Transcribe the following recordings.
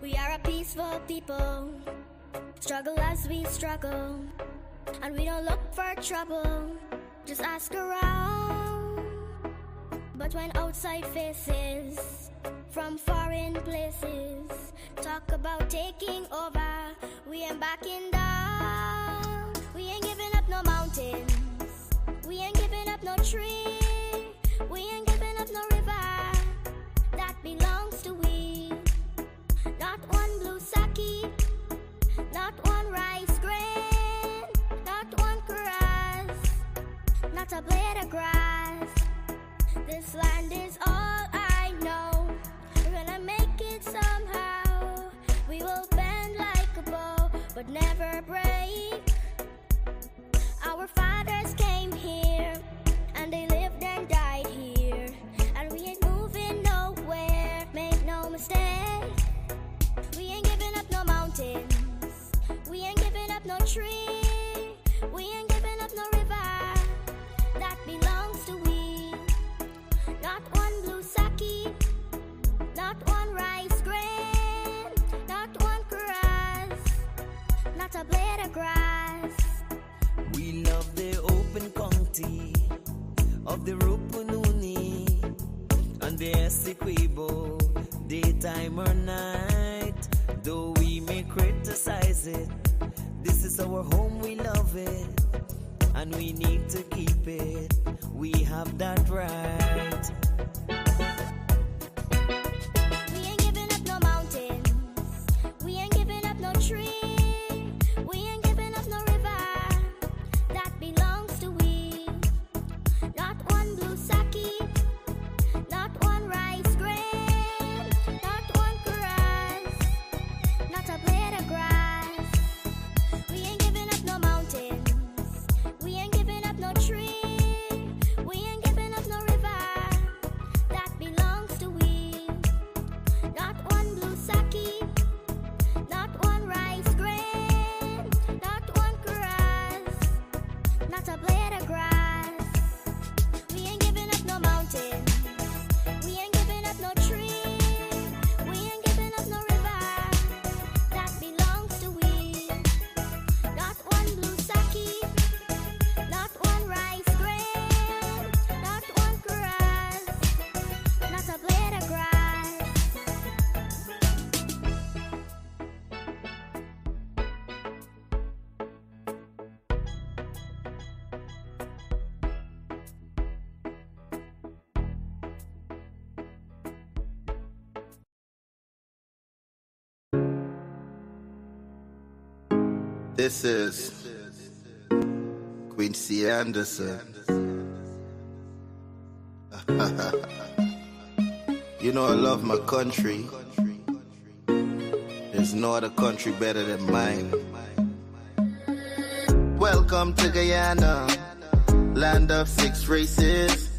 We are a peaceful people, struggle as we struggle, and we don't look for trouble, just ask around. But when outside faces from foreign places talk about taking over, we ain't backing down. We ain't giving up no mountains, we ain't giving up no tree, we ain't giving up no river that belongs to we. Not one blue sake, not one rice grain, not one grass, not a blade of grass. This land is all I know. We're gonna make it somehow. We will bend like a bow, but never break. Our fathers came here, and they lived and died here, and we ain't moving nowhere, make no mistake. We ain't giving up no mountains, we ain't giving up no tree, we ain't giving up no river that belongs to we. Not one blue sake, not one rice grain, not one grass, not a blade of grass. We love the open county of the Rupununi and the Essequibo, daytime or night. Though we may criticize it, this is our home, we love it, and we need to keep it. We have that right. We ain't giving up no mountains, we ain't giving up no tree, we ain't giving up no river that belongs to we. Not one blue sake, not one rice grain, not one grass, not a blade of grass. We ain't giving up no mountains, we ain't giving up no tree, we ain't giving up no river that belongs to we. Not one blue sake, not one rice grain, not one grass, not a blade of grass. We ain't giving up no mountains, we ain't giving up no tree, we ain't giving up no river that belongs to we. Not one blue sake, not one rice grain, not one grass, not a blade of grass. This is Quincy Anderson. You know I love my country. There's no other country better than mine. Welcome to Guyana, land of 6 races,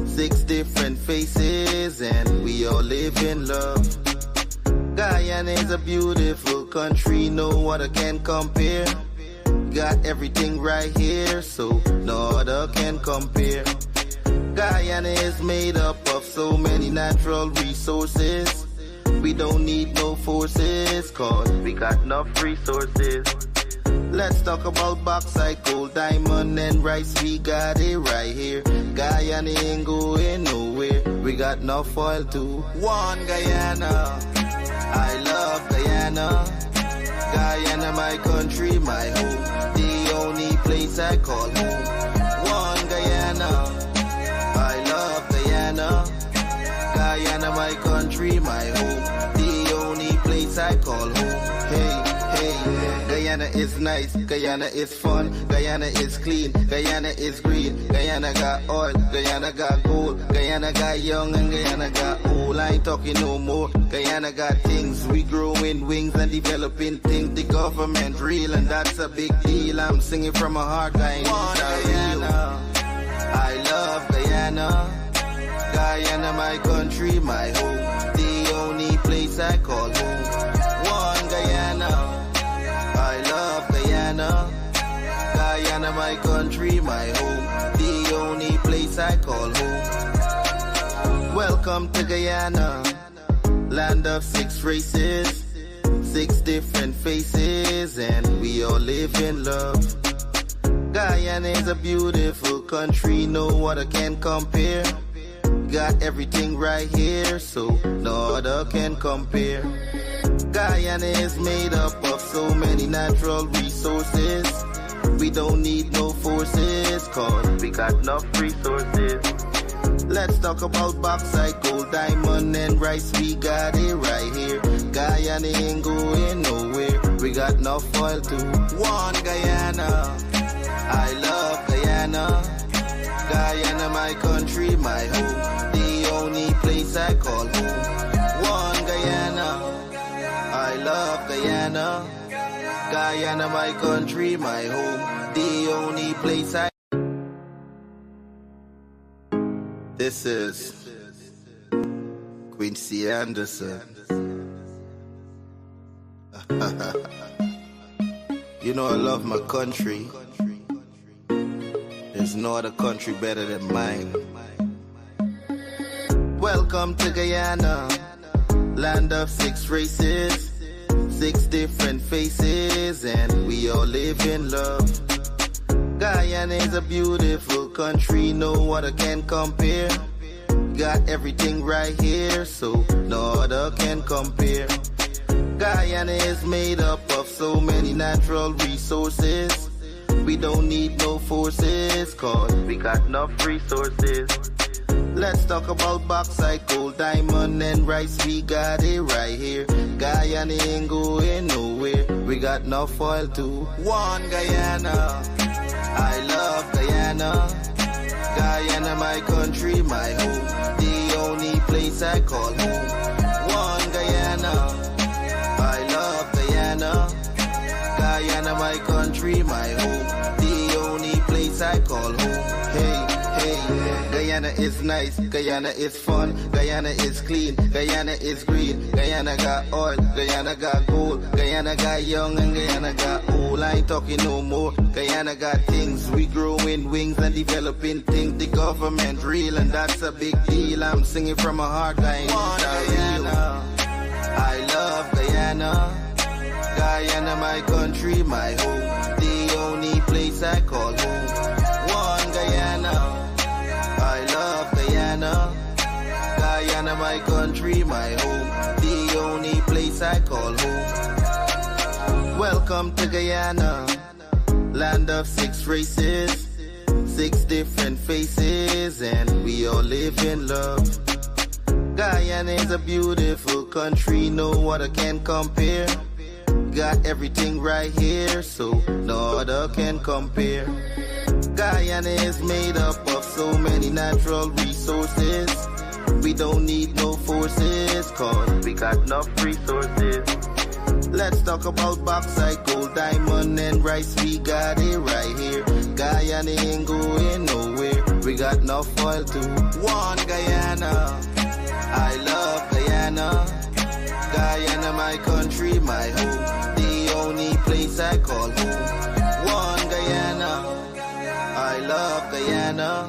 6 different faces, and we all live in love. Guyana is a beautiful country, no other can compare. Got everything right here, so no other can compare. Guyana is made up of so many natural resources. We don't need no forces, cause we got enough resources. Let's talk about bauxite, gold, diamond, and rice. We got it right here. Guyana ain't going nowhere. We got enough oil too. One Guyana, I love Guyana. Guyana, my country, my home. The only place I call home. One Guyana, I love Guyana. Guyana, my country, my home. The only place I call home. Hey, hey, Guyana is nice, Guyana is fun, Guyana is clean, Guyana is green, Guyana got oil, Guyana got gold, Guyana got young and Guyana got old. I ain't talking no more. Guyana got things, we growing wings and developing things. The government real and that's a big deal. I'm singing from my heart, Guyana. I love Guyana. Guyana, my country, my home. The only place I call home. One Guyana. I love Guyana. Guyana, my country, my home. The only place I call home. Welcome to Guyana, land of 6 races, 6 different faces, and we all live in love. Guyana is a beautiful country, no other can compare. Got everything right here, so no other can compare. Guyana is made up of so many natural resources. We don't need no forces, cause we got enough resources. Let's talk about bauxite, gold, diamond, and rice. We got it right here. Guyana ain't going nowhere. We got enough oil to one Guyana. I love Guyana. Guyana, my country, my home. The only place I call home. One Guyana. I love Guyana. Guyana, my country, my home. The only place I... This is Quincy Anderson. You know I love my country. There's no other country better than mine. Welcome to Guyana, land of 6 races, 6 different faces, and we all live in love. Guyana is a beautiful country, no other can compare. Got everything right here, so no other can compare. Guyana is made up of so many natural resources. We don't need no forces, cause we got enough resources. Let's talk about bauxite, gold, diamond, and rice. We got it right here. Guyana ain't going nowhere. We got enough oil to one Guyana. I love Guyana. Guyana, my country, my home. The only place I call home. One Guyana. I love Guyana. Guyana, my country, my home. The only place I call home. Hey, hey, Guyana is nice, Guyana is fun, Guyana is clean, Guyana is green, Guyana got oil, Guyana got gold, Guyana got young and Guyana got old. I ain't talking no more. Guyana got things, we growing wings and developing things. The government real and that's a big deal. I'm singing from my heart, Guyana. I love Guyana. Guyana, my country, my home. The only place I call home. One Guyana. I love Guyana. Guyana, my country, my home. The only place I call home. Welcome to Guyana, land of 6 races, 6 different faces, and we all live in love. Guyana is a beautiful country, no other can compare. Got everything right here, so no other can compare. Guyana is made up of so many natural resources. We don't need no forces, cause we got enough resources. Let's talk about bauxite, gold, diamond, and rice. We got it right here. Guyana ain't going nowhere. We got enough oil to one Guyana. I love Guyana. Guyana, my country, my home. The only place I call home. One Guyana. I love Guyana.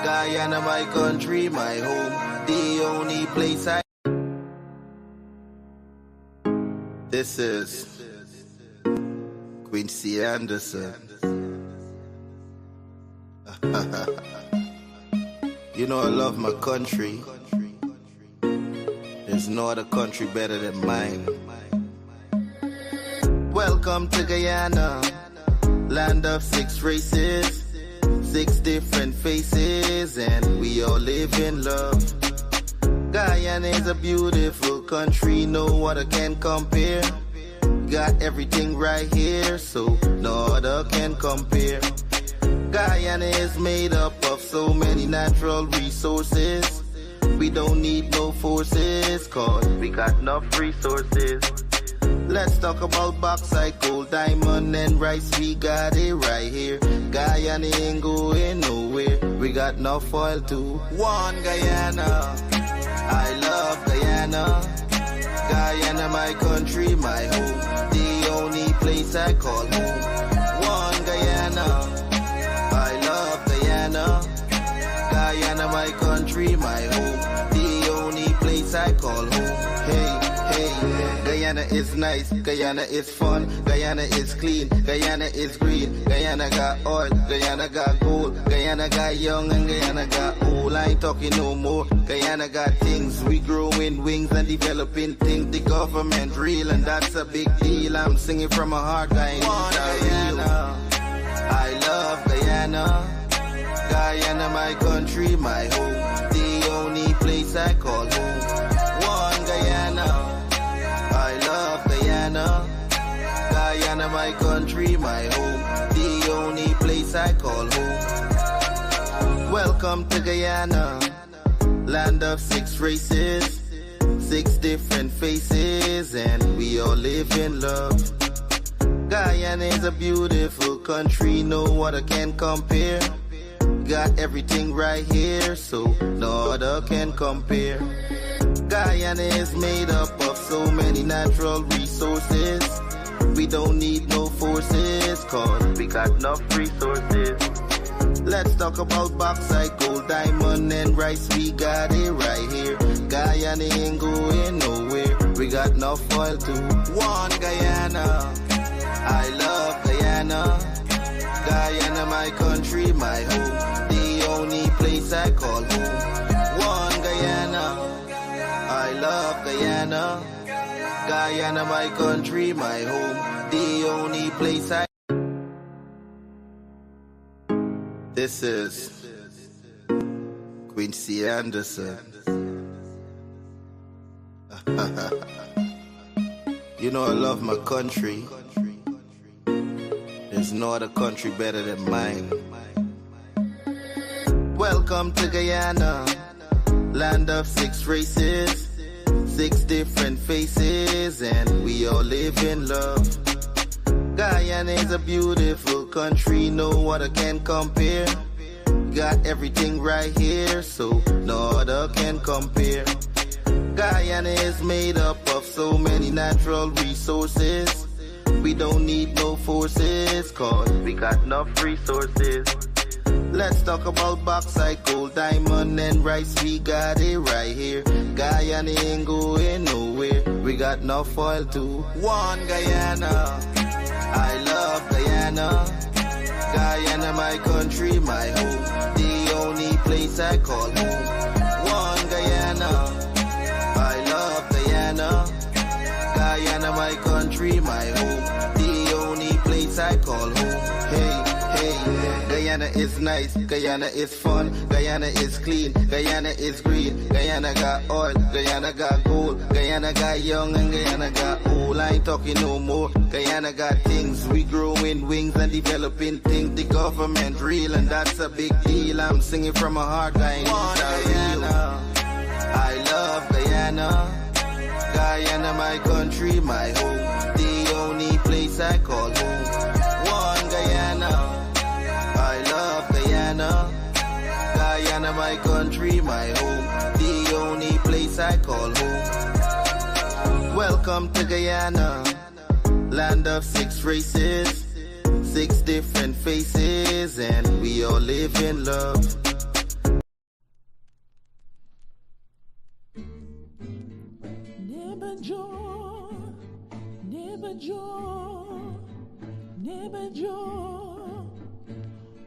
Guyana, my country, my home. The only place I... This is Quincy Anderson. You know I love my country. There's no other country better than mine. Welcome to Guyana, land of 6 races, 6 different faces, and we all live in love. Guyana is a beautiful country, no other can compare. Got everything right here, so no other can compare. Guyana is made up of so many natural resources. We don't need no forces, cause we got enough resources. Let's talk about bauxite, gold, diamond, and rice. We got it right here. Guyana ain't going nowhere. We got enough oil to one Guyana. I love Guyana. Guyana, my country, my home. The only place I call home. One Guyana. I love Guyana. Guyana, my country, my home. The only place I call home. Hey, hey, Guyana. Guyana is nice, Guyana is fun, Guyana is clean, Guyana is green, Guyana got oil, Guyana got gold, Guyana got young and Guyana got old. I ain't talking no more. Guyana got things, we growing wings and developing things. The government real and that's a big deal. I'm singing from my heart, Guyana. I love Guyana. Guyana, my country, my home. The only place I call home. One Guyana. I love Guyana. Guyana, my country, my home. The only place I call home. Welcome to Guyana, land of 6 races, 6 different faces, and we all live in love. Guyana is a beautiful country, no other can compare. Got everything right here, so no other can compare. Guyana is made up of so many natural resources. We don't need no forces, cause we got enough resources. Let's talk about bauxite, gold, diamond, and rice. We got it right here. Guyana ain't going nowhere. We got enough oil too. One Guyana. I love Guyana. Guyana, my country, my home. The only place I call home. One Guyana. I love Guyana. Guyana, my country, my home. The only place I... This is Quincy Anderson. You know I love my country. There's no other country better than mine. Welcome to Guyana, land of 6 races, 6 different faces, and we all live in love. Guyana is a beautiful country, no other can compare. Got everything right here, so no other can compare. Guyana is made up of so many natural resources. We don't need no forces, cause we got enough resources. Let's talk about bauxite, gold, diamond, and rice. We got it right here. Guyana ain't going nowhere. We got enough oil too. One Guyana. I love Guyana. Guyana, my country, my home. The only place I call home. One Guyana. I love Guyana. Guyana, my country, my home. The only place I call home. Hey, hey, Guyana is nice, Guyana is fun, Guyana is clean, Guyana is green, Guyana got oil, Guyana got gold, Guyana got young and Guyana got old. I ain't talking no more. Guyana got things, we growing wings and developing things. The government real and that's a big deal. I'm singing from my heart, Guyana. I love Guyana. Guyana, my country, my home. The only place I call home. One Guyana. I love Guyana. Guyana, my country, my home. The only place I call home. Welcome to Guyana, land of 6 races, 6 different faces, and we all live in love. Neighbor Joe, neighbor Joe, neighbor Joe.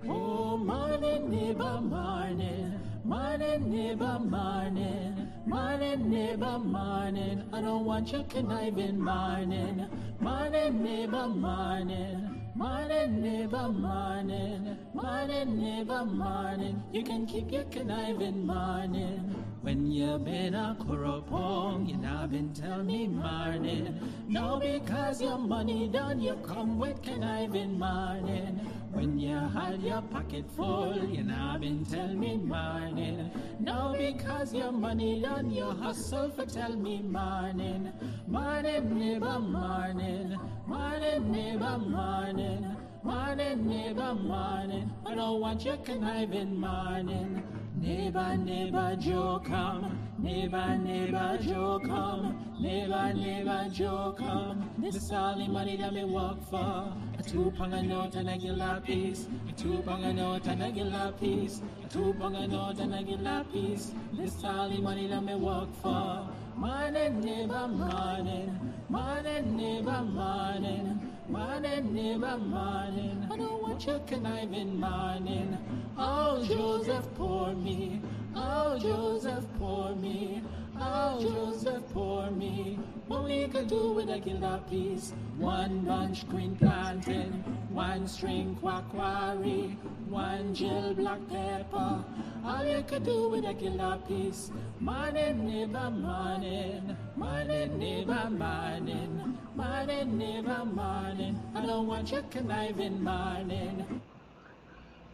Oh, morning, neighbor, morning, morning, neighbor, morning, morning, neighbor, morning. I don't want your conniving morning, morning, neighbor, morning. Morning, neighbor, morning, morning, neighbor, morning. You can keep your conniving morning. When you been a corrupong, you not been tell me morning. No, because your money done, you come with conniving morning. When you had your pocket full, you not been tell me morning. No, because your money done, you hustle for tell me morning. Morning, neighbor, morning, morning, neighbor, morning, morning, neighbor, morning. I don't want your conniving morning. Neighbor, neighbor, Joe come. Neighbor, neighbor, Joe come. Neighbor, neighbor, Joe come. This is all the money that me work for. A 2-pound note and a gilla piece. A 2-pound note and a gilla piece. A 2-pound note and a gilla piece. This is all the money that me work for. Morning, neighbor, morning. Morning, neighbor, morning. Morning, neighbor, morning. I don't want your conniving morning. Oh, Joseph, pour me. Oh, Joseph, pour me. Oh, Joseph, pour me. What we could do with a killer piece? One bunch green plantain, one string quacquari, one Jill black pepper. All you could do with a killer piece. Morning, neighbor, morning. Morning, neighbor, morning. Morning, neighbor, morning. I don't want your conniving morning.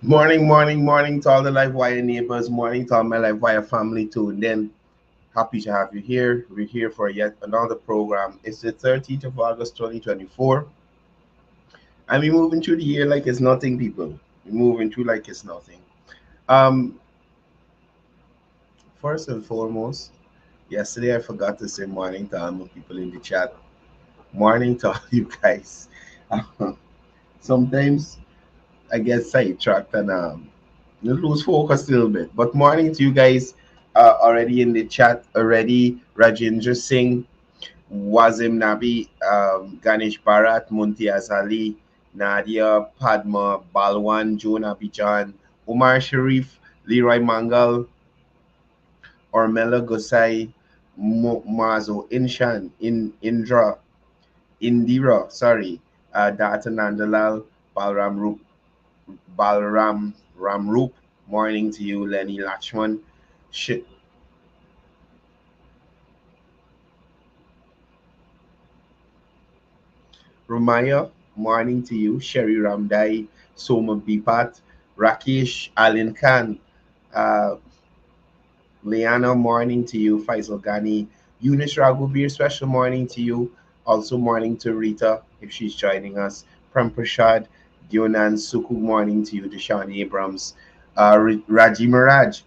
Morning, morning, morning to all the Livewire neighbors. Morning to all my Livewire family too. And then happy to have you here. We're here for yet another program. It's the 13th of August, 2024. And we're moving through the year like it's nothing, people. We're moving through like it's nothing. Um, First and foremost, yesterday I forgot to say morning to all my people in the chat. Morning to all you guys. Sometimes I get sidetracked and you lose focus a little bit. But morning to you guys already in the chat already. Rajendra Singh, Wazim Nabi, Ganesh Bharat, Muntiaz Ali, Nadia, Padma, Balwan, Joan Abidjan, Umar Sharif, Leroy Mangal, Ormela Gosai, Mazo, Inshan, Indira, sorry, Data Nandalal, Balram Ramrup. Morning to you, Lenny Lachman. Sh- Ramaya, morning to you. Sherry Ramdai, Soma Bipat, Rakesh, Alin Khan, uh, Liana, morning to you. Faisal Ghani, Eunice Raghubir, special morning to you. Also, morning to Rita, if she's joining us. Prem Prashad, Dionan Suku, morning to you. Deshaun Abrams, Raji Miraj,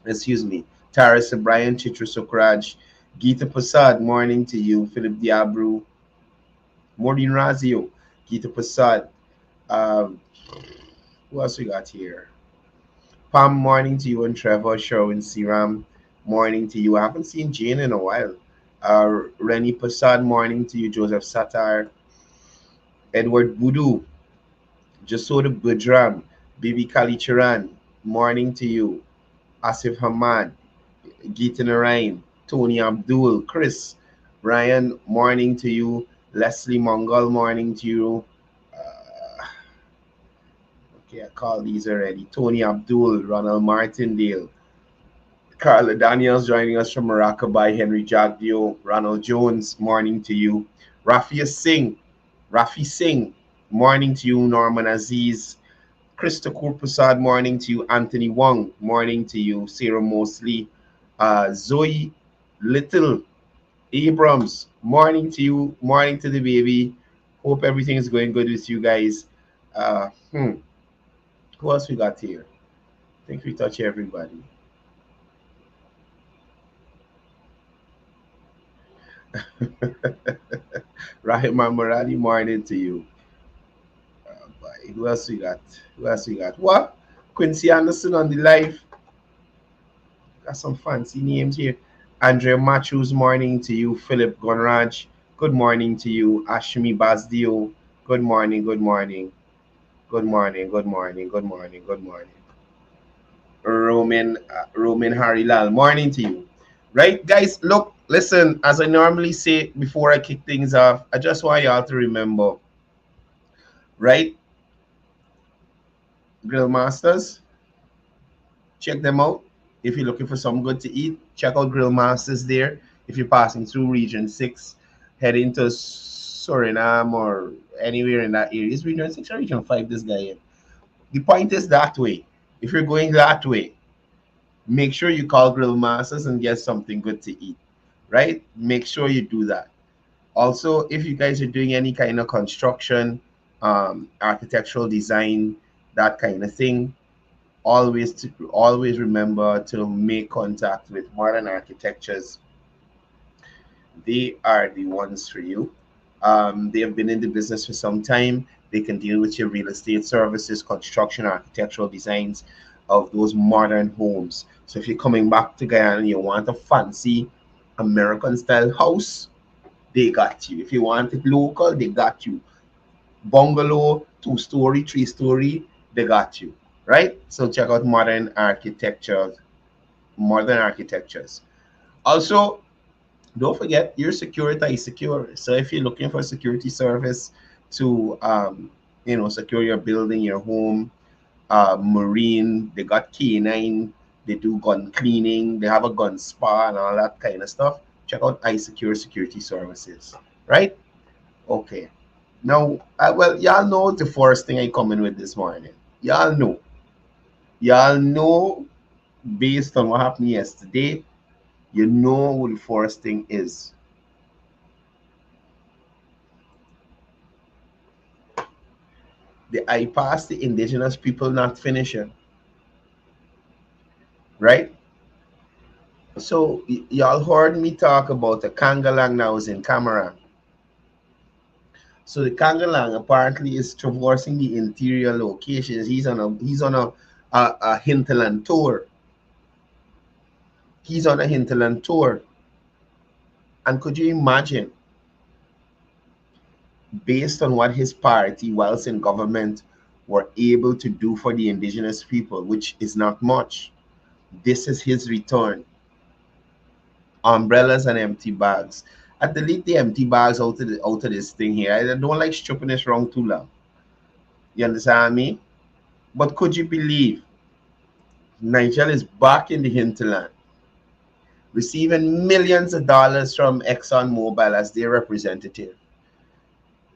excuse me. Taras O'Brien, Chitra Sokraj, Geeta Prasad, morning to you. Philip Diabru, Maureen Razio, Geeta Prasad. Um, who else we got here? Pam, morning to you, and Trevor, Sherwin Siram, morning to you. I haven't seen Jane in a while. Rennie Prasad, morning to you. Joseph Satar, Edward Budu, Jasoda Budram, Bibi Kali Charan, morning to you. Asif Hamad, Geeta Narain, Tony Abdul, Chris, Ryan, morning to you. Leslie Mongol, morning to you. Uh, okay, I called these already. Tony Abdul, Ronald Martindale, Carla Daniels joining us from Morocco Henry Jagdio, Ronald Jones, morning to you. Rafi Singh, morning to you. Norman Aziz, Krista Kurprasad, morning to you. Anthony Wong, morning to you. Sarah Mosley, Zoe Little, Abrams, morning to you. Morning to the baby. Hope everything is going good with you guys. Uh, hmm, who else we got here? I think we touch everybody. Rahima Murali, morning to you. Boy, who else we got? Who else we got? What? Quincy Anderson on the live. Got some fancy names here. Andrea Matthews, morning to you. Philip Gonraj, good morning to you. Ashmi Bazdio, good morning, good morning. Good morning, good morning, good morning, good morning. Roman Harilal, morning to you. Right, guys, look, listen, as I normally say before I kick things off, I just want y'all to remember, right? Grill Masters, check them out. If you're looking for some good to eat, check out Grill Masters there. If you're passing through Region 6, heading to Suriname or anywhere in that area. Is Region 6 or Region 5 this guy in? The point is that way. If you're going that way, make sure you call Grill Masters and get something good to eat, right? Make sure you do that. Also, if you guys are doing any kind of construction, architectural design, that kind of thing, always remember to make contact with Modern Architectures. They are the ones for you. They have been in the business for some time. They can deal with your real estate services, construction, architectural designs. of those modern homes. So if you're coming back to Guyana and you want a fancy American style house, they got you. If you want it local, they got you. Bungalow, 2-story, 3-story, they got you. Right? So check out modern architectures. Also, don't forget your security is secure. So if you're looking for a security service to secure your building, your home, marine, they got K9, they do gun cleaning, they have a gun spa and all that kind of stuff. Check out iSecure Security Services, right? Okay. Now, well, y'all know the first thing I come in with this morning. Y'all know based on what happened yesterday, you know what the first thing is. I passed the indigenous people not finishing, right? So y'all heard me talk about the Kangalang now is in Cameroon. So the Kangalang apparently is traversing the interior locations. He's on a hinterland tour. He's on a hinterland tour. And could you imagine, based on what his party, whilst in government, were able to do for the indigenous people, which is not much, this is his return. Umbrellas and empty bags. I delete the empty bags out of this thing here. I don't like stripping this wrong too long. You understand me? But could you believe Nigel is back in the hinterland, receiving millions of dollars from ExxonMobil as their representative?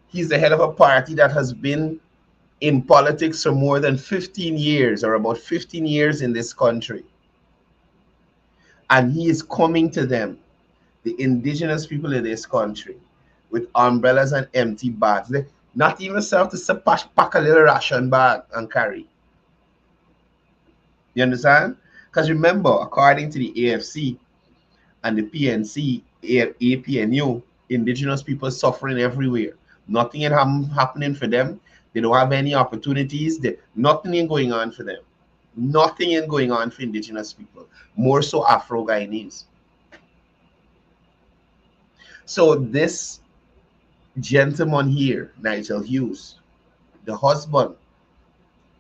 He's the head of a party that has been in politics for more than 15 years, or about 15 years in this country. And he is coming to them, the indigenous people in this country, with umbrellas and empty bags. They not even self to pack a little ration bag and carry. You understand? Because remember, according to the AFC and the PNC, APNU, indigenous people suffering everywhere. Nothing is happening for them. They don't have any opportunities. Nothing is going on for them. Nothing is going on for indigenous people. More so Afro-Guyanese. So this gentleman here, Nigel Hughes, the husband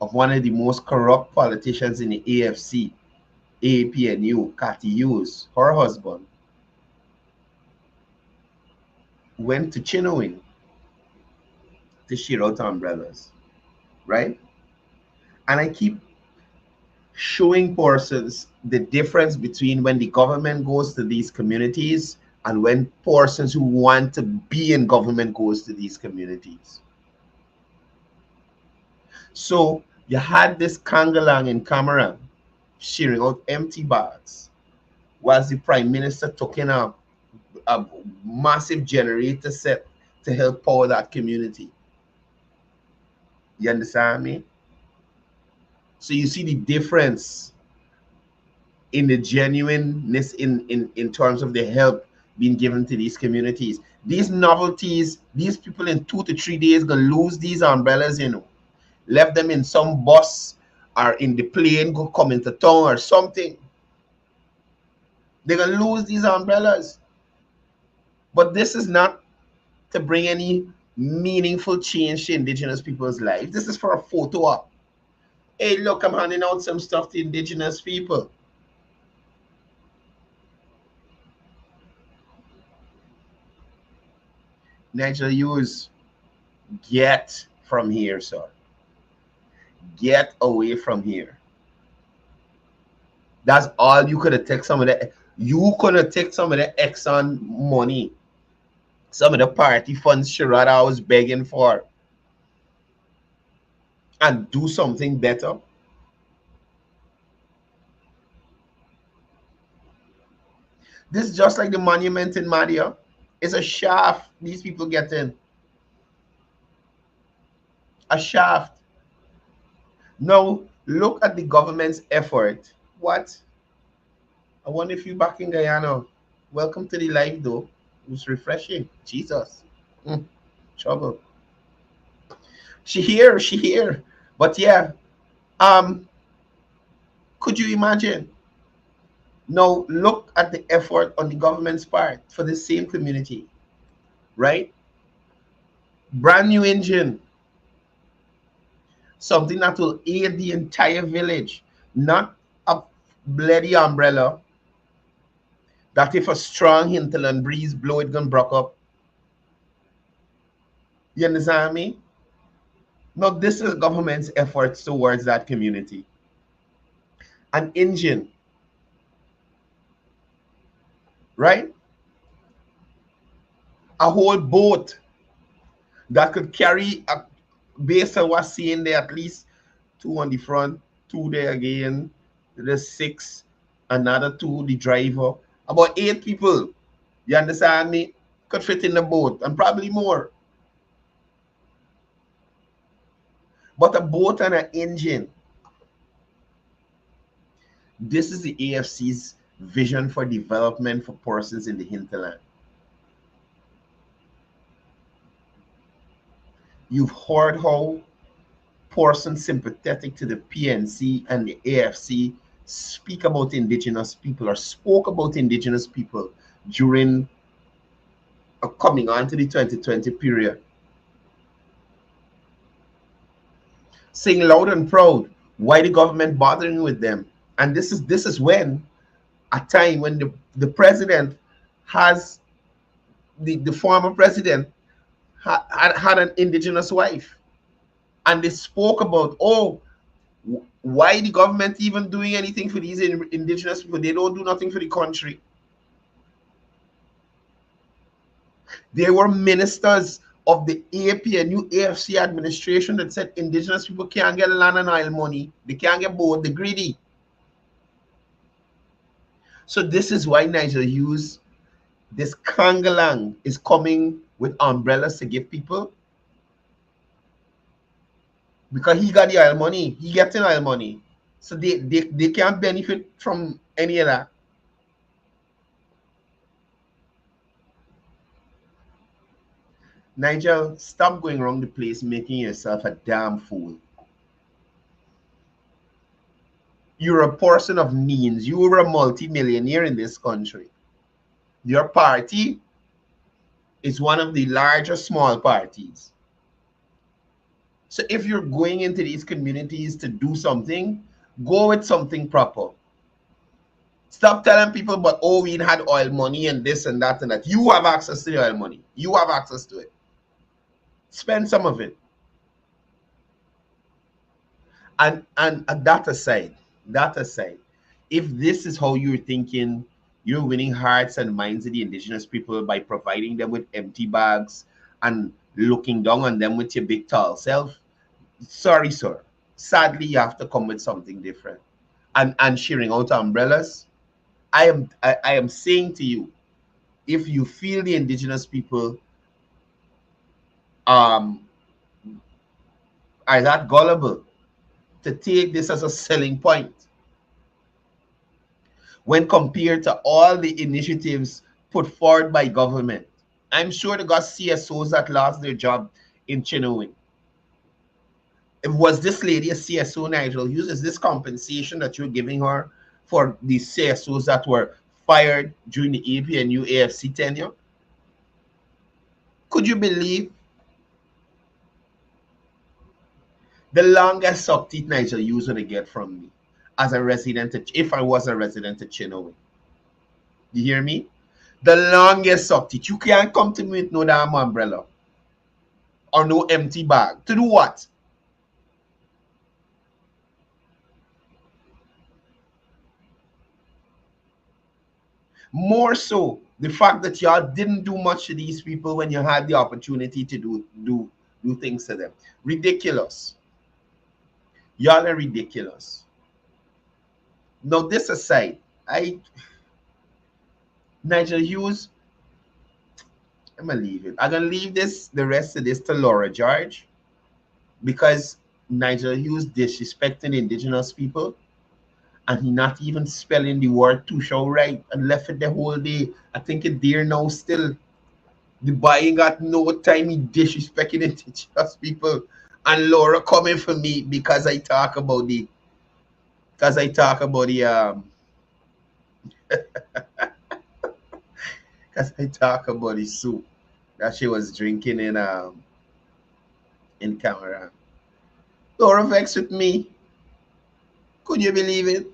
of one of the most corrupt politicians in the AFC, APNU, Cde Hughes, her husband, went to Chinowin to share out umbrellas, right? And I keep showing persons the difference between when the government goes to these communities and when persons who want to be in government goes to these communities. So you had this Kangalang in Cameroon sharing out empty bags, whilst the Prime Minister took in a massive generator set to help power that community. You understand me? So you see the difference in the genuineness in terms of the help being given to these communities. These novelties, these people in 2 to 3 days gonna lose these umbrellas, you know. Left them in some bus or in the plane, go come into town or something. They're gonna lose these umbrellas. But this is not to bring any meaningful change to indigenous people's lives. This is for a photo op. Hey, look, I'm handing out some stuff to indigenous people. Nigel Hughes, get from here, sir. Get away from here. That's all you could have taken some of the. You could have taken some of the Exxon money, some of the party funds Sharada was begging for, and do something better. This is just like the monument in Madia. It's a shaft these people get in. A shaft. Now, look at the government's effort. What? I wonder if you're back in Guyana. Welcome to the live, though. It was refreshing. Jesus. Trouble. She here. But yeah. Could you imagine? Now look at the effort on the government's part for the same community, right? Brand new engine, something that will aid the entire village, not a bloody umbrella that if a strong hinterland breeze blow it gonna broke up. You understand me? Now this is government's efforts towards that community. An engine, right? A whole boat that could carry a, based on what's seeing there, at least two on the front, two there again, there's six, another two, the driver, about 8 people, you understand me, could fit in the boat, and probably more. But a boat and an engine, this is the AFC's vision for development for persons in the hinterland. You've heard how persons sympathetic to the PNC and the AFC speak about indigenous people or spoke about indigenous people during coming on to the 2020 period. Saying loud and proud why the government bothering with them. And this is when a time when the president has the former president had an indigenous wife, and they spoke about, oh, why the government even doing anything for these indigenous people? They don't do nothing for the country. There were ministers of the AP and new AFC administration that said indigenous people can't get land and oil money, they can't get both, they're greedy. So this is why Nigel Hughes, this Kangalang, is coming with umbrellas to give people, because he got the oil money, he gets the oil money, so they can't benefit from any of that. Nigel, stop going around the place making yourself a damn fool. You're a person of means. You were a multi-millionaire in this country. Your party is one of the largest small parties. So if you're going into these communities to do something, go with something proper. Stop telling people, but oh, we had oil money and this and that and that. You have access to the oil money. You have access to it. Spend some of it. And that aside, if this is how you're thinking, you're winning hearts and minds of the indigenous people by providing them with empty bags and looking down on them with your big tall self, sorry, sir. Sadly, you have to come with something different. And sharing out umbrellas, I am saying to you, if you feel the indigenous people are that gullible to take this as a selling point, when compared to all the initiatives put forward by government, I'm sure they got CSOs that lost their job in Chinowing. Was this lady a CSO, Nigel Hughes? Is this compensation that you're giving her for the CSOs that were fired during the AP and new AFC tenure? Could you believe the longest suck teeth Nigel Hughes would get from me as a resident, if I was a resident of Chinowing? You hear me? The longest suck teeth. You can't come to me with no damn umbrella or no empty bag. To do what? More so, the fact that y'all didn't do much to these people when you had the opportunity to do things to them. Ridiculous. Y'all are ridiculous. Now, this aside, Nigel Hughes, I'm gonna leave it. I'm gonna leave the rest of this to Laura George, because Nigel Hughes disrespecting indigenous people, and he not even spelling the word "tusho" right, and left it the whole day. I think it there now still. The boy ain't got no time. He disrespecting indigenous people, and Laura coming for me because I talk about the Because I talk about the because I talk about the soup that she was drinking in camera. Laura vexed with me. Could you believe it?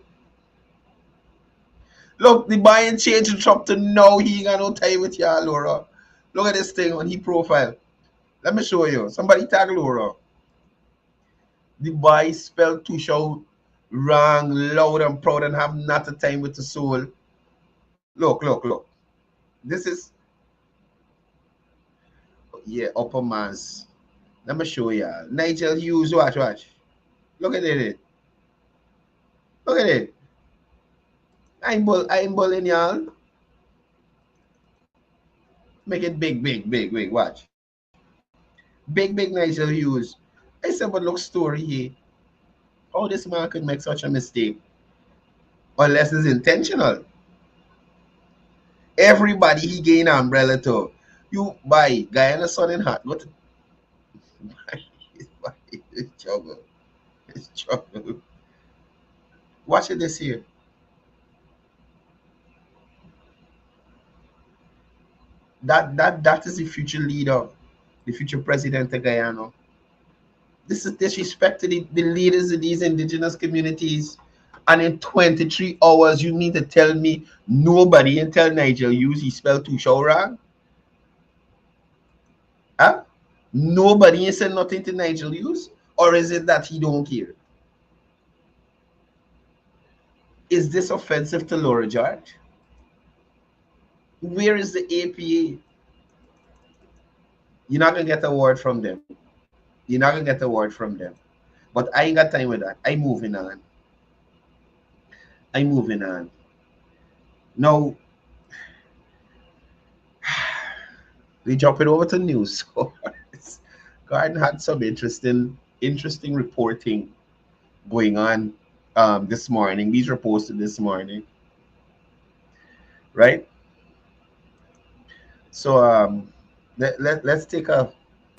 Look, the buying change the truck to now. He ain't got no time with y'all, Laura. Look at this thing on his profile. Let me show you. Somebody tag Laura. The boy spelled to show wrong, loud and proud, and have not a time with the soul. Look, look, look. This is, yeah, upper man's. Let me show you. Nigel Hughes, watch, watch. Look at it. Look at it. I ain't bullying y'all. Make it big, big, big, big. Watch. Big, big Nigel Hughes. I said, but look, story here. How this man could make such a mistake? Unless it's intentional. Everybody he gain umbrella to. You buy guy in the sun and hat. What? It's trouble. It's trouble. Watch it this here. That is the future leader, the future president of Guyana. This is disrespect to the leaders of these indigenous communities. And in 23 hours, you mean to tell me nobody until Nigel Hughes he spelled too show wrong? Huh? Nobody said nothing to Nigel Hughes? Or is it that he don't care? Is this offensive to Laura George? Where is the APA? You're not going to get a word from them. You're not going to get a word from them. But I ain't got time with that. I'm moving on. I'm moving on. Now, we jump it over to news. Garden had some interesting reporting going on this morning. These were posted this morning. Right? So let's take a...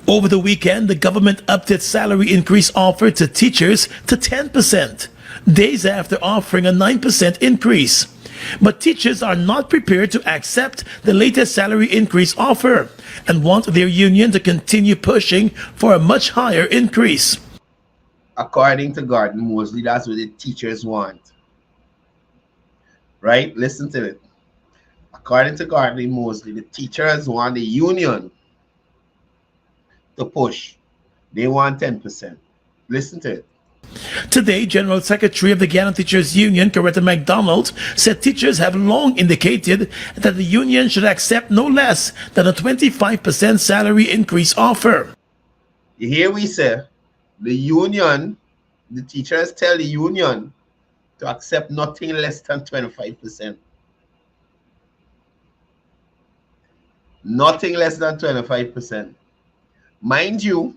Over the weekend, the government upped its salary increase offer to teachers to 10%, days after offering a 9% increase. But teachers are not prepared to accept the latest salary increase offer and want their union to continue pushing for a much higher increase. According to Gordon Mosley, that's what the teachers want. Right? Listen to it. According to Gordon Mosley, the teachers want the union to push. They want 10%. Listen to it. Today, General Secretary of the Guyana Teachers Union, Coretta MacDonald, said teachers have long indicated that the union should accept no less than a 25% salary increase offer. Here we say, the union, the teachers tell the union to accept nothing less than 25%. Nothing less than 25%. Mind you,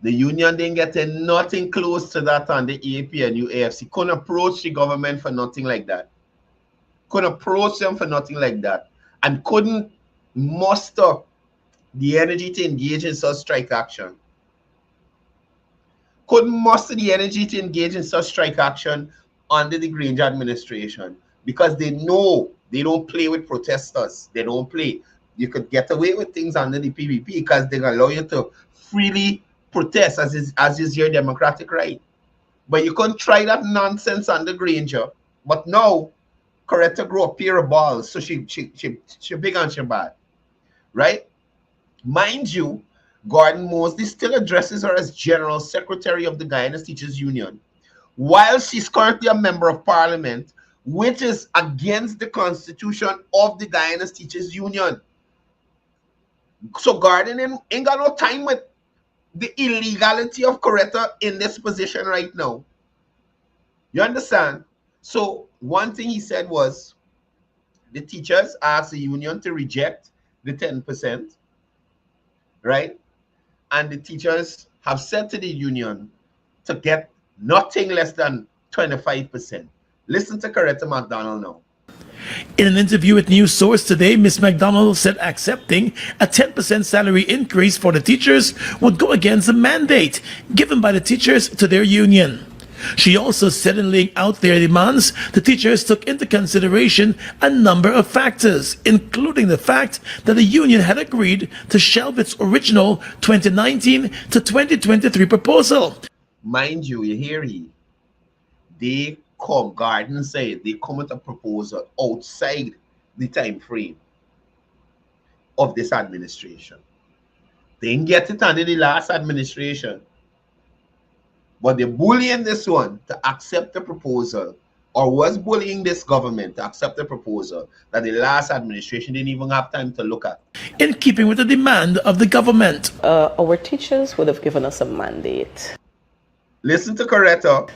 the union didn't get nothing close to that on the EAP and UAFC. Couldn't approach the government for nothing like that. Couldn't approach them for nothing like that. And couldn't muster the energy to engage in such strike action. Couldn't muster the energy to engage in such strike action under the Granger administration. Because they know they don't play with protesters. They don't play. You could get away with things under the PVP because they allow you to freely protest as is your democratic right. But you couldn't try that nonsense under Granger. But now, Coretta grow a pair of balls, so she big and she bad. Right? Mind you, Gordon Mosley still addresses her as General Secretary of the Guyana Teachers Union, while she's currently a member of Parliament, which is against the constitution of the Guyana Teachers Union. So Gordon ain't got no time with the illegality of Coretta in this position right now. You understand? So one thing he said was the teachers asked the union to reject the 10%, right? And the teachers have said to the union to get nothing less than 25%. Listen to Coretta MacDonald now. In an interview with News Source today, Ms. MacDonald said accepting a 10% salary increase for the teachers would go against the mandate given by the teachers to their union. She also said in laying out their demands, the teachers took into consideration a number of factors, including the fact that the union had agreed to shelve its original 2019 to 2023 proposal. Mind you, you hear he? They come, garden side, they come with a proposal outside the time frame of this administration. They didn't get it under the last administration. But they're bullying this one to accept the proposal, or was bullying this government to accept the proposal that the last administration didn't even have time to look at. In keeping with the demand of the government. Our teachers would have given us a mandate. Listen to Coretta.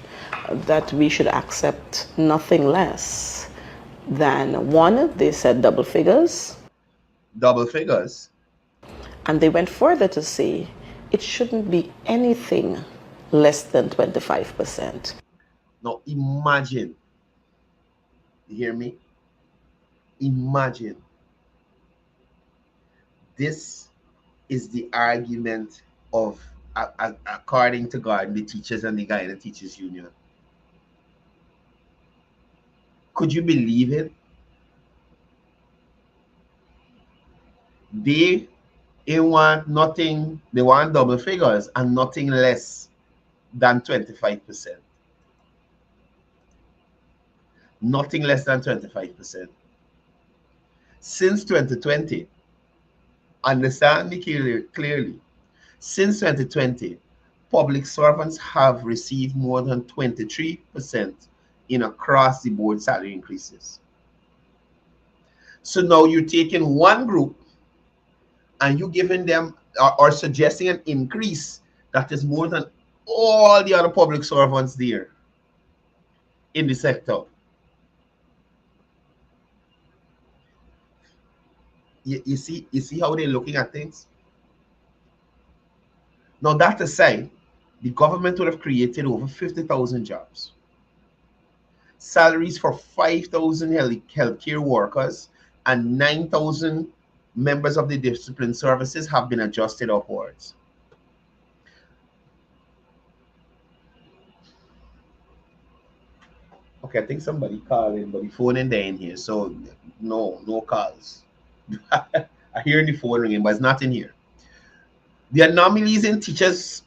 That we should accept nothing less than, one, they said double figures. Double figures. And they went further to say it shouldn't be anything less than 25%. Now imagine, you hear me? Imagine. This is the argument of, according to God, the teachers and the guy in the teachers union. Could you believe it? They want nothing, they want double figures and nothing less than 25%. Nothing less than 25%. Since 2020, understand me clearly, since 2020, public servants have received more than 23% in across the board salary increases. So now you're taking one group and you're giving them or suggesting an increase that is more than all the other public servants there in the sector. You see how they're looking at things? Now that aside, the government would have created over 50,000 jobs. Salaries for 5,000 healthcare workers and 9,000 members of the discipline services have been adjusted upwards. Okay, I think somebody called in, but the phone ain't there in here, so no calls. I hear the phone ringing, but it's not in here. The anomalies in teachers'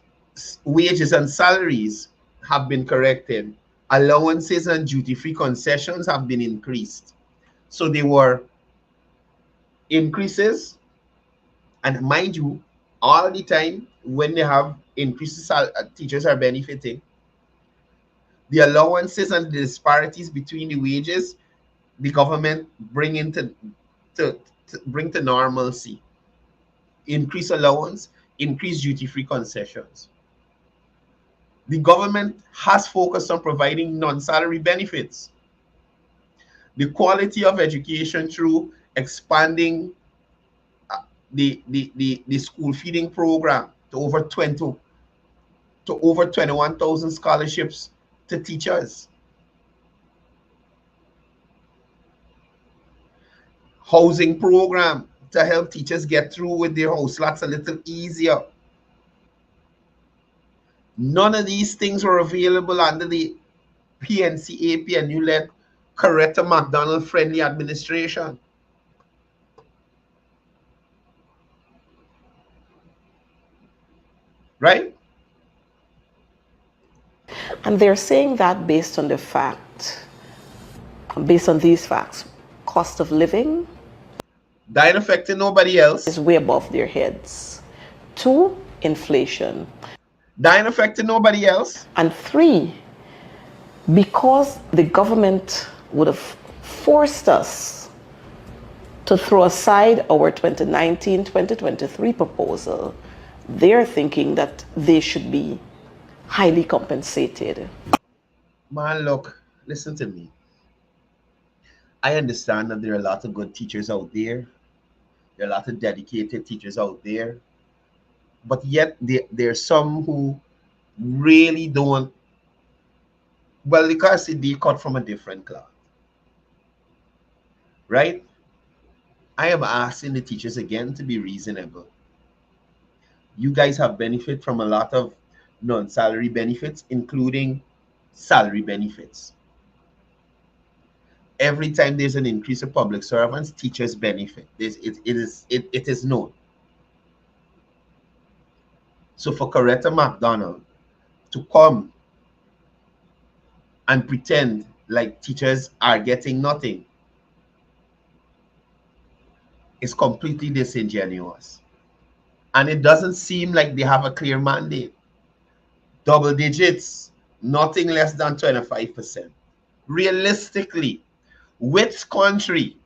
wages and salaries have been corrected. Allowances and duty-free concessions have been increased. So they were increases, and mind you, all the time when they have increases, teachers are benefiting. The allowances and the disparities between the wages, the government bring to normalcy. Increase allowance, increase duty-free concessions. The government has focused on providing non-salary benefits. The quality of education through expanding the school feeding program to over 21,000 scholarships to teachers. Housing program to help teachers get through with their house lots a little easier. None of these things were available under the PNCAP and you let Coretta McDonald friendly administration. Right? And they're saying that based on the fact, based on these facts, cost of living that ain't affecting nobody else. Is way above their heads. 2, inflation. That ain't affecting nobody else. And 3, because the government would have forced us to throw aside our 2019-2023 proposal, they're thinking that they should be highly compensated. Man, look, listen to me. I understand that there are a lot of good teachers out there. There are a lot of dedicated teachers out there. But yet there are some who really don't, well, because they cut from a different cloth. Right? I am asking the teachers again to be reasonable. You guys have benefit from a lot of non-salary benefits, including salary benefits. Every time there's an increase of public servants, teachers benefit. It is known. So for Coretta McDonald to come and pretend like teachers are getting nothing is completely disingenuous. And it doesn't seem like they have a clear mandate. Double digits, nothing less than 25%. Realistically, which country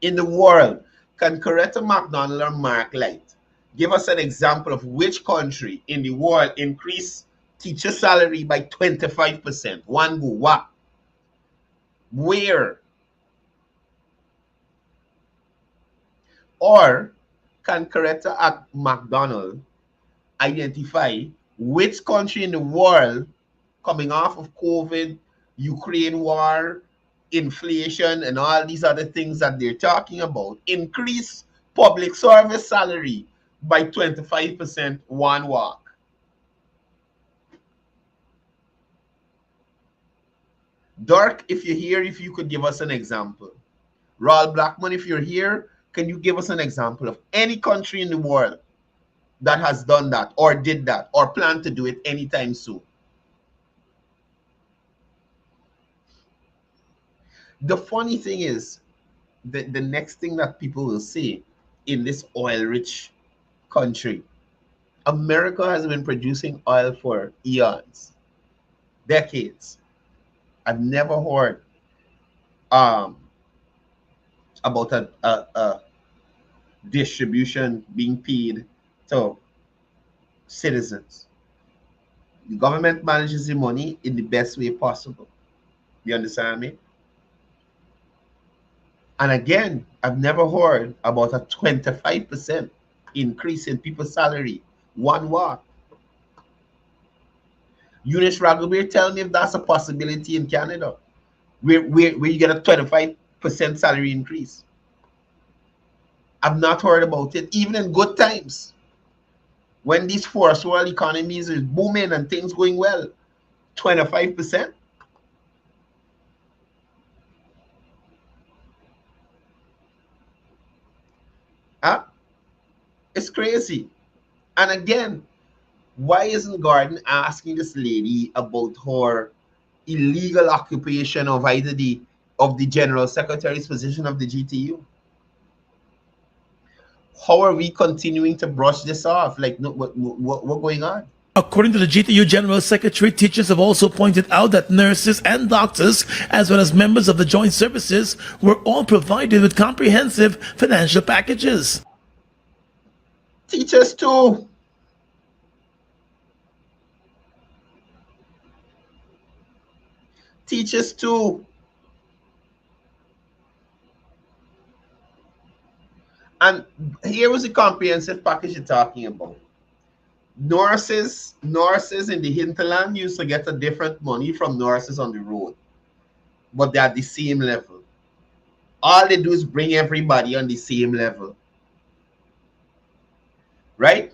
in the world can Coretta McDonald or Mark Light give us an example of which country in the world increase teacher salary by 25%? One go, what? Where? Or can Coretta McDonald identify which country in the world coming off of COVID, Ukraine war, inflation, and all these other things that they're talking about, increase public service salary by 25% one walk? Dirk, if you're here, if you could give us an example. Raul Blackman, if you're here, can you give us an example of any country in the world that has done that or did that or plan to do it anytime soon? The funny thing is, the next thing that people will say in this oil-rich country, America has been producing oil for eons, decades. I've never heard about a distribution being paid to citizens. The government manages the money in the best way possible. You understand me? And again, I've never heard about a 25% increase in people's salary. One walk. Eunice Ragobir, tell me if that's a possibility in Canada, where you get a 25% salary increase. I've not heard about it, even in good times. When these first world economies is booming and things going well, 25%. It's crazy. And again, why isn't Gordon asking this lady about her illegal occupation of either the general secretary's position of the GTU? How are we continuing to brush this off? Like, no, what's going on? According to the GTU General Secretary, teachers have also pointed out that nurses and doctors, as well as members of the joint services, were all provided with comprehensive financial packages. Teachers too. Teachers too. And here was the comprehensive package you're talking about. Nurses in the hinterland used to get a different money from nurses on the road, but they're at the same level. All they do is bring everybody on the same level, right?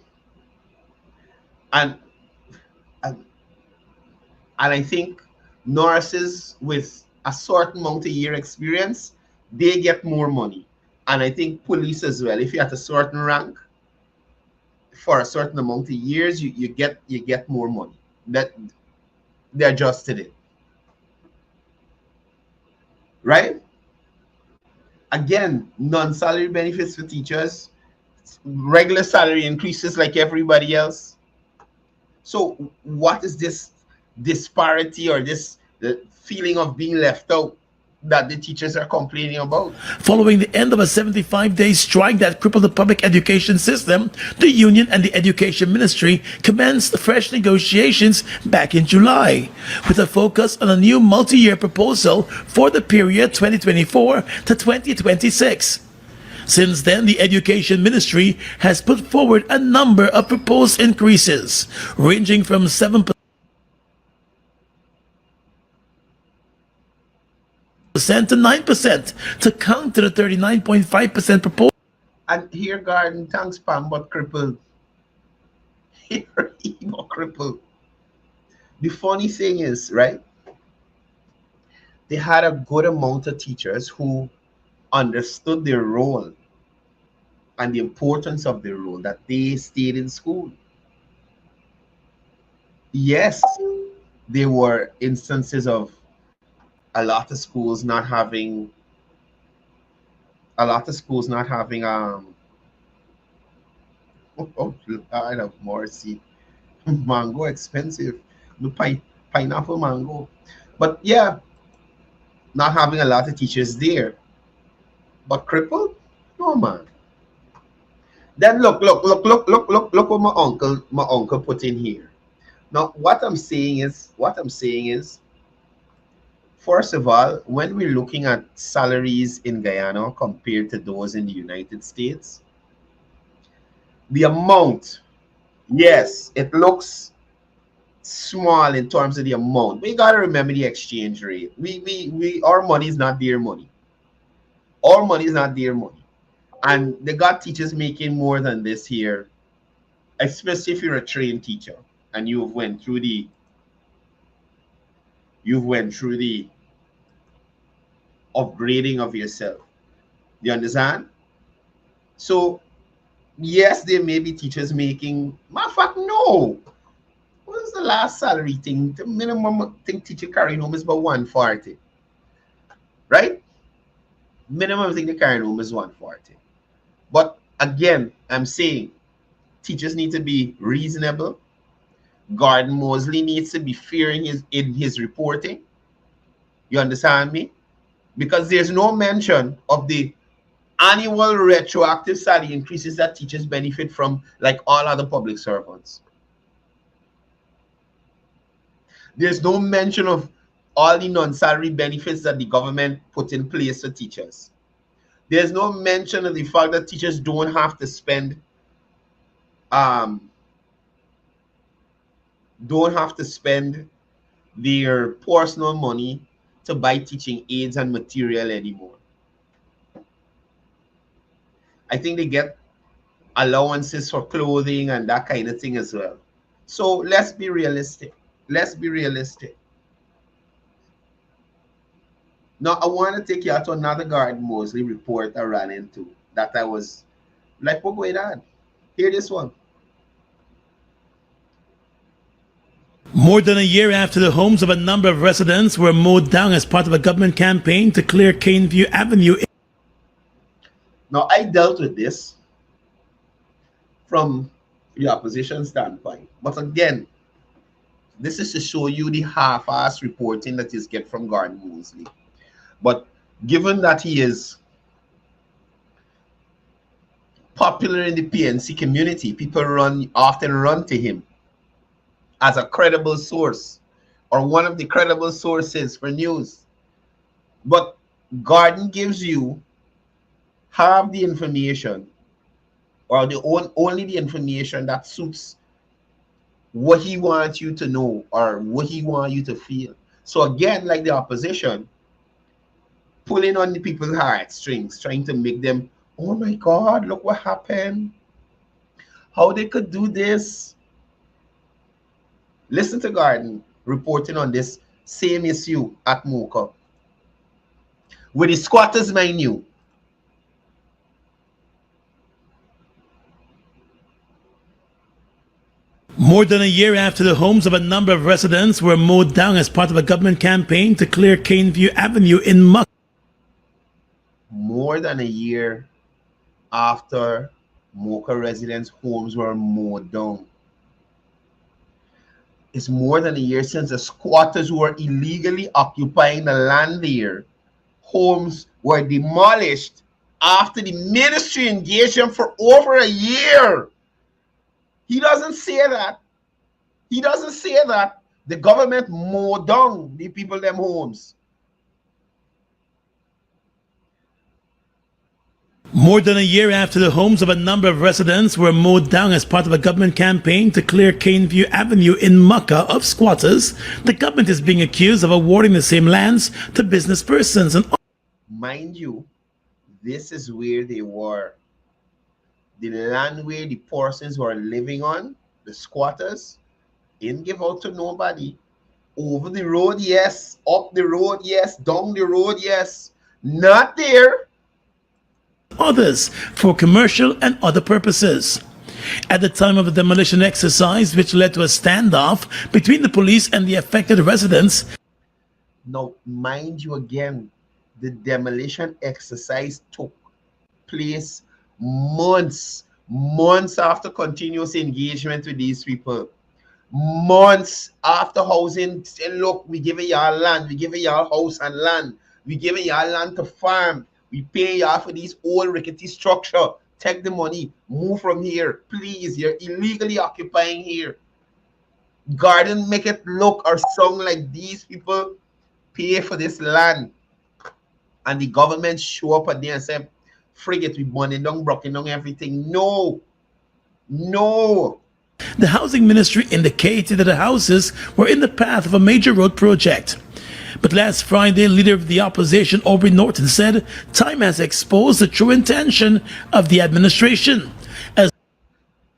And I think nurses with a certain amount of year experience, they get more money. And I think police as well. If you're at a certain rank for a certain amount of years, you get more money. That they adjusted it, right? Again, non-salary benefits for teachers, regular salary increases like everybody else. So what is this disparity or this feeling of being left out that the teachers are complaining about? Following the end of a 75-day strike that crippled the public education system, the union and the Education Ministry commenced fresh negotiations back in July, with a focus on a new multi-year proposal for the period 2024 to 2026. Since then, the Education Ministry has put forward a number of proposed increases, ranging from 7% to 9% to counter the 39.5% proposal. And here, Garden, thanks, Pam, but crippled. Here, Emo crippled. The funny thing is, right, they had a good amount of teachers who understood their role and the importance of their role, that they stayed in school. Yes, there were instances of a lot of schools not having oh, I have mercy. Mango expensive. The pineapple mango. But yeah, not having a lot of teachers there. But crippled? No man. Then look what my uncle put in here. Now what I'm saying is, first of all, when we're looking at salaries in Guyana compared to those in the United States, the amount, yes, it looks small in terms of the amount. We gotta remember the exchange rate. We our money is not their money. Our money is not their money. And they got teachers making more than this here, especially if you're a trained teacher and you've went through the upgrading of yourself. You understand? So yes, there may be teachers making, matter of fact, no. What is the last salary thing? The minimum I think teacher carrying home is about 140. Right? Minimum I think they carrying home is 140. But again, I'm saying teachers need to be reasonable. Gordon Mosley needs to be fair in his reporting. You understand me? Because there's no mention of the annual retroactive salary increases that teachers benefit from, like all other public servants. There's no mention of all the non-salary benefits that the government put in place for teachers. There's no mention of the fact that teachers don't have to spend their personal money to buy teaching aids and material anymore. I think they get allowances for clothing and that kind of thing as well. So let's be realistic. Now I want to take you out to another Gordon Mosley report I ran into that I was like, what going on? Hear this one. More than a year after the homes of a number of residents were mowed down as part of a government campaign to clear Caneview Avenue. Now, I dealt with this from the opposition standpoint. But again, this is to show you the half-assed reporting that is get from Gordon Mosley. But given that he is popular in the PNC community, people often run to him as a credible source or one of the credible sources for news. But Gordon gives you half the information, or only the information that suits what he wants you to know or what he wants you to feel. So again, like the opposition, pulling on the people's heartstrings, trying to make them, oh my God, look what happened. How they could do this. Listen to Gordon reporting on this same issue at Mocha. With the squatters, mind you. More than a year after the homes of a number of residents were mowed down as part of a government campaign to clear Caneview Avenue in Mocha. More than a year after Mocha residents' homes were mowed down. It's more than a year since the squatters who were illegally occupying the land there, homes were demolished after the ministry engaged them for over a year. He doesn't say that. He doesn't say that the government mowed down the people them homes. More than a year after the homes of a number of residents were mowed down as part of a government campaign to clear Caneview Avenue in Mocha of squatters, the government is being accused of awarding the same lands to business persons. And mind you, this is where they were. The land where the persons were living on, the squatters, didn't give out to nobody. Over the road, yes. Up the road, yes. Down the road, yes. Not there. Others for commercial and other purposes. At the time of the demolition exercise, which led to a standoff between the police and the affected residents, Now, mind you again, the demolition exercise took place months after continuous engagement with these people. Months after housing, say, look, we giving y'all land, we giving y'all house and land, we giving y'all land to farm, we pay y'all for these old rickety structure. Take the money, move from here, please. You're illegally occupying here. Garden make it look or sound like these people pay for this land, and the government show up at there and say, frigate, we burning down, broken down everything. No, no. the housing ministry indicated that the houses were in the path of a major road project. But last Friday, leader of the opposition, Aubrey Norton, said time has exposed the true intention of the administration.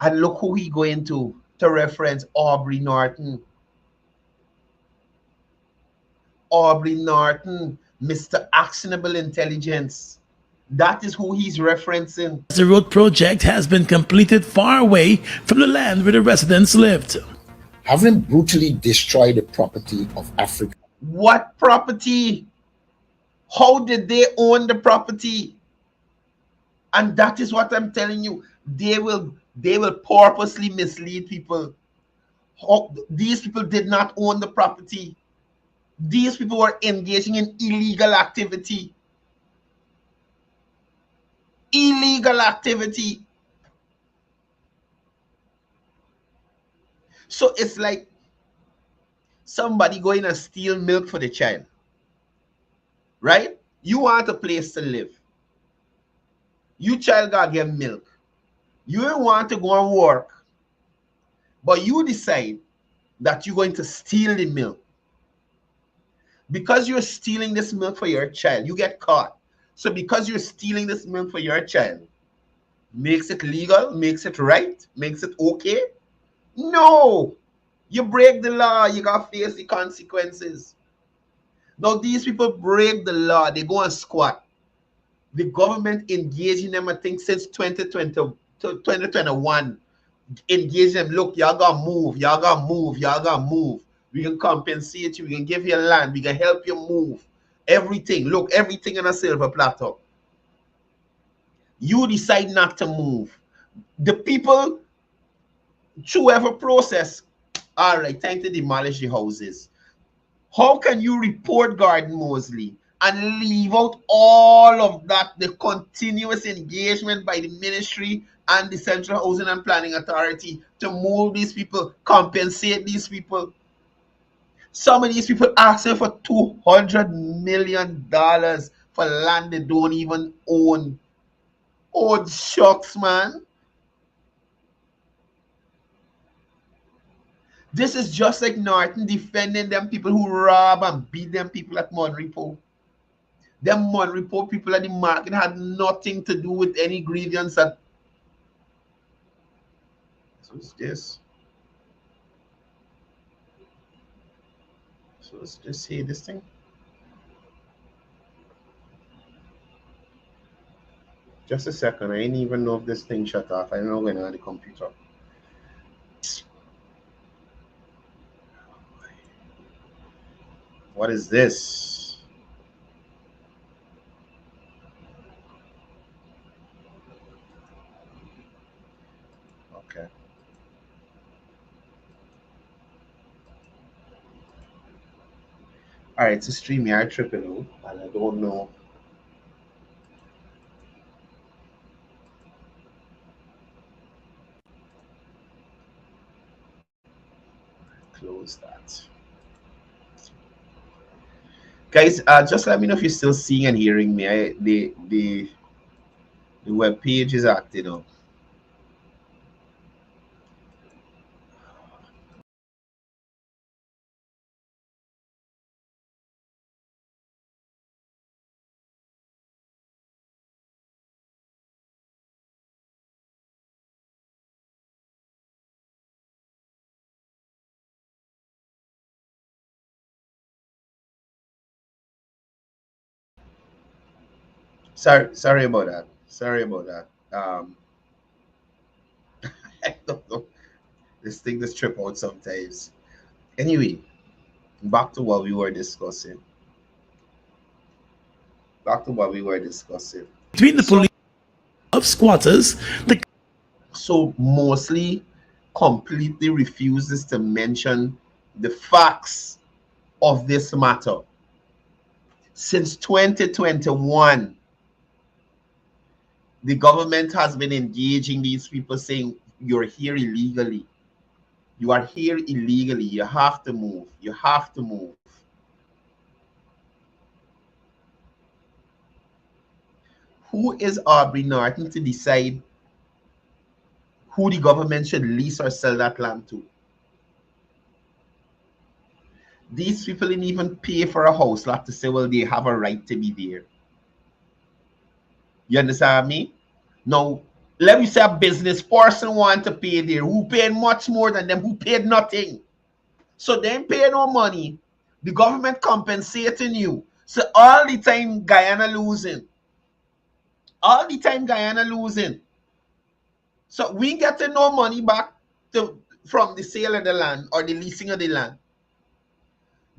And look who he going to reference Aubrey Norton. Aubrey Norton, Mr. Actionable Intelligence. That is who he's referencing. The road project has been completed far away from the land where the residents lived. Having brutally destroyed the property of Africa. What property? How did they own the property? And that is what I'm telling you. They will purposely mislead people. These people did not own the property. These people were engaging in illegal activity. Illegal activity. So it's like somebody going and steal milk for the child. Right? You want a place to live. You child gotta get milk. You don't want to go and work, but you decide that you're going to steal the milk. Because you're stealing this milk for your child, you get caught. So because you're stealing this milk for your child, makes it legal, makes it right, makes it okay? No! You break the law, you gotta face the consequences. Now these people break the law, they go and squat. The government engaging them, I think, since 2020 to 2021. Engage them, look, y'all gotta move, y'all gotta move, y'all gotta move. We can compensate you, we can give you land, we can help you move. Everything, look, everything on a silver platter. You decide not to move. The people, through every process, all right, time to demolish the houses. How can you report Garden Mosley and leave out all of that, the continuous engagement by the ministry and the Central Housing and Planning Authority to move these people, compensate these people? Some of these people asking for $200 million for land they don't even own. Oh, shucks, man. This is just like Norton defending them people who rob and beat them people at Monrepo. Them Monrepo people at the market had nothing to do with any grievance. So it's this. So let's just say this thing. Just a second. I didn't even know if this thing shut off. I don't know when I had the computer. What is this? Okay. All right, it's a StreamYard triple, and I don't know. Close that. Guys, just let me know if you're still seeing and hearing me. The web page is acting up. Sorry about that. Sorry about that. I don't know. This thing just trip out sometimes. Anyway, back to what we were discussing. Between the So, police of squatters, the so mostly completely refuses to mention the facts of this matter. Since 2021, the government has been engaging these people saying, you're here illegally. You are here illegally. You have to move. You have to move. Who is Aubrey Norton to decide who the government should lease or sell that land to? These people didn't even pay for a house lot to say, well, they have a right to be there. You understand me? Now, let me say a business person want to pay there, who paid much more than them, who paid nothing. So they ain't pay no money. The government compensating you. So all the time Guyana losing. All the time Guyana losing. So we getting no money back from the sale of the land or the leasing of the land.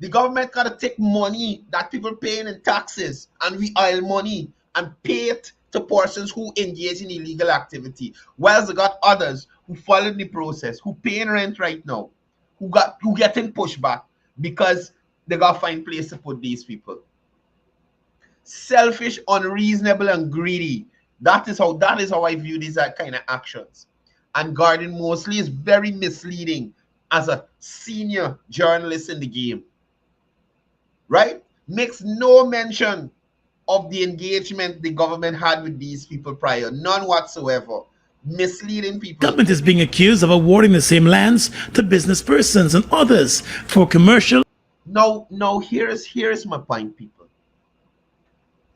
The government got to take money that people paying in taxes and we oil money and pay it to persons who engage in illegal activity. Whilst they got others who followed the process, who paying rent right now, who getting pushback because they got to find place to put these people. Selfish, unreasonable, and greedy. That is how I view these kind of actions. And Gordon Mosley is very misleading as a senior journalist in the game. Right? Makes no mention of the engagement the government had with these people prior. None whatsoever. Misleading people. government is being accused of awarding the same lands to business persons and others for commercial. No, here's my point, people.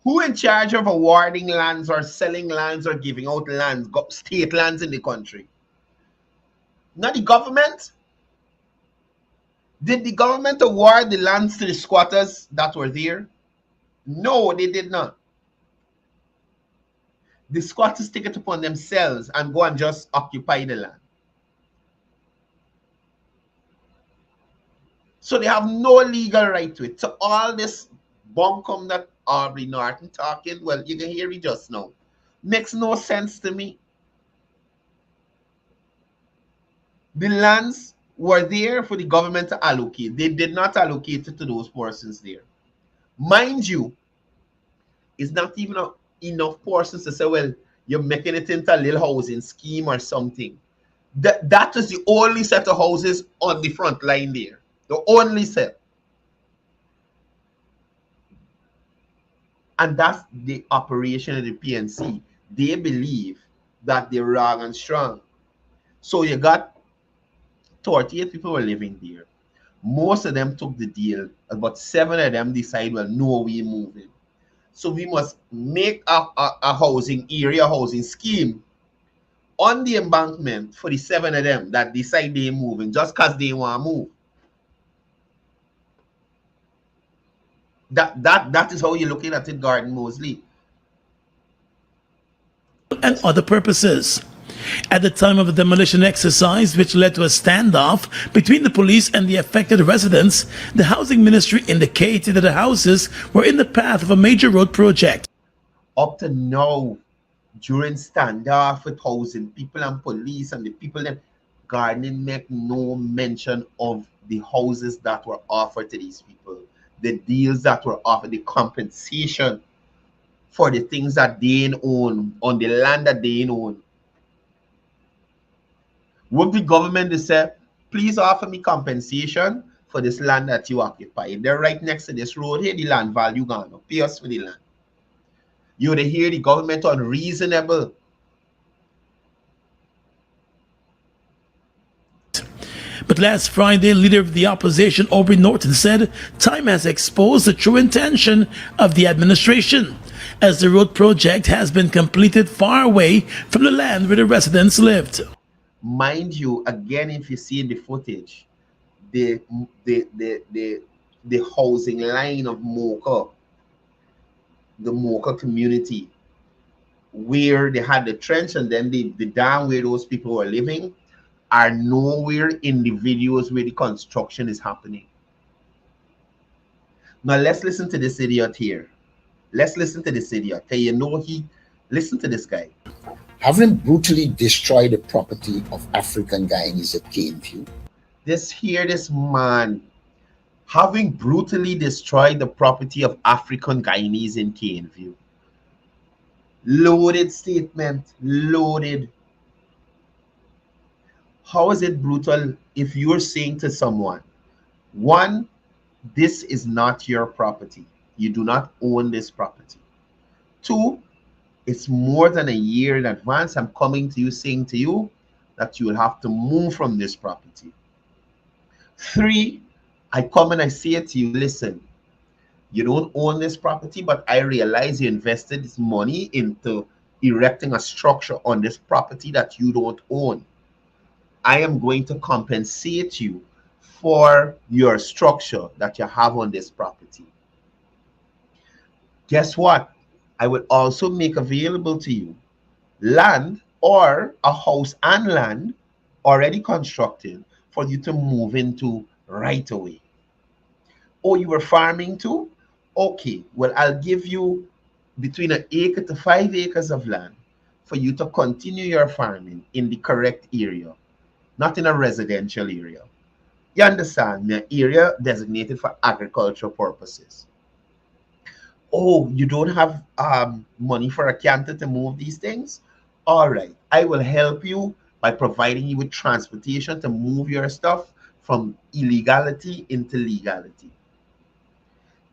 Who in charge of awarding lands or selling lands or giving out lands, state lands in the country? Not the government. Did the government award the lands to the squatters that were there? No, they did not. The squatters take it upon themselves and go and just occupy the land. So they have no legal right to it. So all this bunkum that Aubrey Norton talking, well, you can hear it just now. Makes no sense to me. The lands were there for the government to allocate. They did not allocate it to those persons there. Mind you, it's not even enough persons to say, well, you're making it into a little housing scheme or something. That is the only set of houses on the front line there. The only set. And that's the operation of the PNC. They believe that they're wrong and strong. So you got 38 people were living there. Most of them took the deal. About 7 of them decide, well, no, we're moving. So we must make a housing area, housing scheme on the embankment for the 7 of them that decide they're moving just because they want to move. That is how you're looking at it, Gordon Mosley. And other purposes. At the time of the demolition exercise, which led to a standoff between the police and the affected residents, the housing ministry indicated that the houses were in the path of a major road project. Up to now, during standoff with housing people and police and the people that Gordon make no mention of the houses that were offered to these people, the deals that were offered, the compensation for the things that they own, on the land that they own. Would the government say, please offer me compensation for this land that you occupy? They're right next to this road here, the land value gone up. Pay us for the land. You would hear the government unreasonable. But last Friday, leader of the opposition, Aubrey Norton, said time has exposed the true intention of the administration, as the road project has been completed far away from the land where the residents lived. Mind you, again, if you see in the footage, the housing line of Mocha, the Mocha community where they had the trench and then the dam where those people were living are nowhere in the videos where the construction is happening. Now let's listen to this idiot here. Let's listen to this idiot. Okay, you know listen to this guy. Having brutally destroyed the property of African Guyanese at Caneview. This man having brutally destroyed the property of African Guyanese in Caneview. Loaded statement, loaded. How is it brutal if you're saying to someone, one, this is not your property. You do not own this property. Two, it's more than a year in advance. I'm coming to you saying to you that you will have to move from this property. Three, I come and I say to you, listen, you don't own this property, but I realize you invested this money into erecting a structure on this property that you don't own. I am going to compensate you for your structure that you have on this property. Guess what? I will also make available to you land or a house and land already constructed for you to move into right away. Oh, you were farming too? Okay, well, I'll give you between 1 acre to 5 acres of land for you to continue your farming in the correct area, not in a residential area. You understand? The area designated for agricultural purposes. Oh, you don't have money for a canter to move these things? All right, I will help you by providing you with transportation to move your stuff from illegality into legality.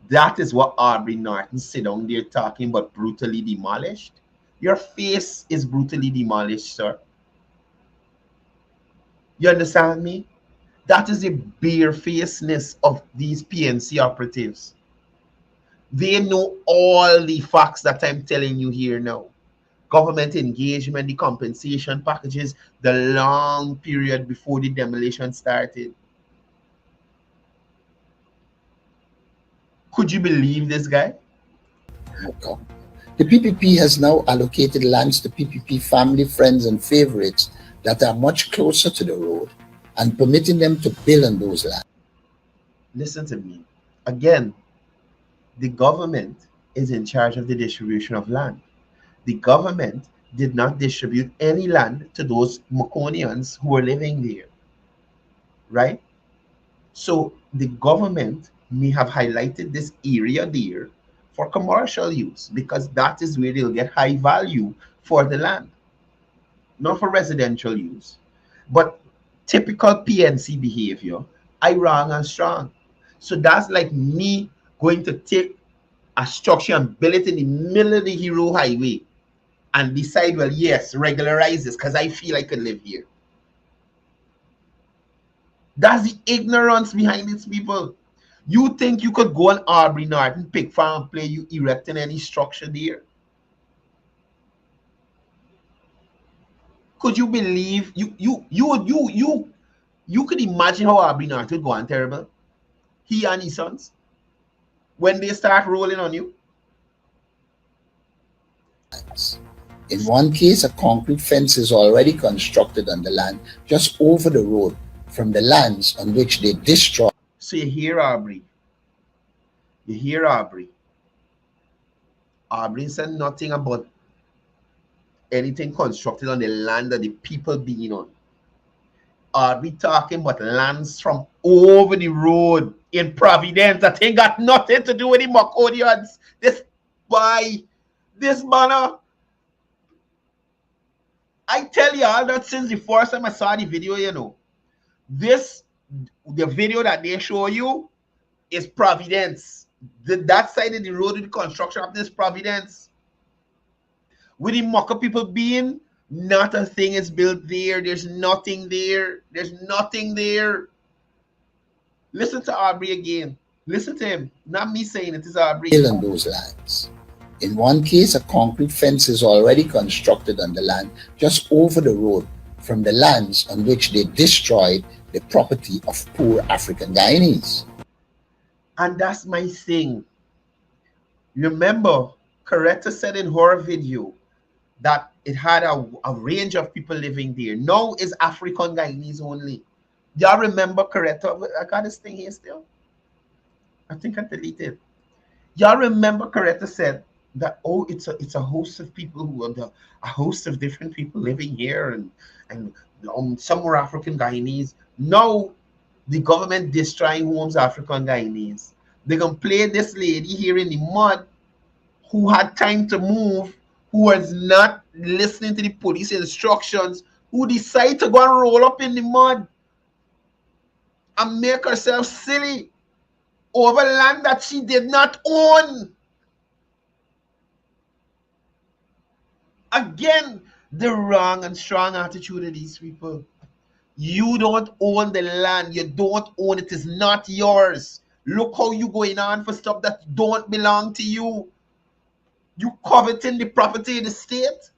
That is what Aubrey Norton sit down there talking about brutally demolished. Your face is brutally demolished, sir. You understand me? That is the barefacedness of these PNC operatives. They know all the facts that I'm telling you here now. Government engagement, the compensation packages, the long period before the demolition started. Could you believe this guy? Mocha. The PPP has now allocated lands to PPP family, friends, and favorites that are much closer to the road and permitting them to build on those lands. Listen to me. Again, the government is in charge of the distribution of land. The government did not distribute any land to those Maconians who were living there, right? So the government may have highlighted this area there for commercial use because that is where they'll get high value for the land, not for residential use. But typical PNC behavior, I wrong and strong. So that's like me going to take a structure and build it in the middle of the Hero Highway and decide, well, yes, regularize this because I feel I could live here. That's the ignorance behind these people. You think you could go on Aubrey Norton, pick farm, play, you erecting any structure there? Could you believe you could imagine how Aubrey Norton would go on terrible? He and his sons when they start rolling on you. In one case, a concrete fence is already constructed on the land just over the road from the lands on which they destroy. So you hear Aubrey. You hear Aubrey. Aubrey said nothing about anything constructed on the land that the people being on. Aubrey talking about lands from over the road in Providence that ain't got nothing to do with the Maconians. This manner. I tell y'all that since the first time I saw the video, you know, the video that they show you is Providence. That side of the road with the construction of this Providence. With the Mocha people being, not a thing is built there. There's nothing there. There's nothing there. Listen to Aubrey again. Listen to him. Not me saying it is Aubrey. On those lands. In one case, a concrete fence is already constructed on the land just over the road from the lands on which they destroyed the property of poor African Guyanese. And that's my thing. Remember, Coretta said in her video that it had a range of people living there. Now it's African Guyanese only. Y'all remember Coretta? I got this thing here still. I think I deleted. Y'all remember Coretta said that, oh, it's a host of people who are a host of different people living here, and some were African Guyanese. Now the government destroying homes African Guyanese. They can play this lady here in the mud who had time to move, who was not listening to the police instructions, who decided to go and roll up in the mud and make herself silly over land that she did not own. Again, the wrong and strong attitude of these people. You don't own the land. You don't own it. It's not yours. Look how you going on for stuff that don't belong to you. You coveting the property of the state.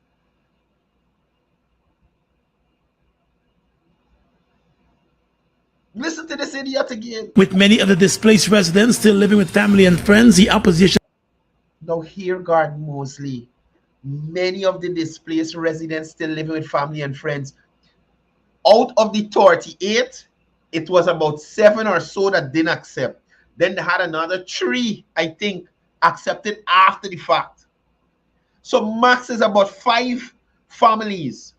Listen to this idiot again. With many of the displaced residents still living with family and friends, the opposition. Now here, Gordon Mosley, many of the displaced residents still living with family and friends. Out of the 38, it was about 7 or so that didn't accept. Then they had another 3, I think, accepted after the fact. So max is about 5 families,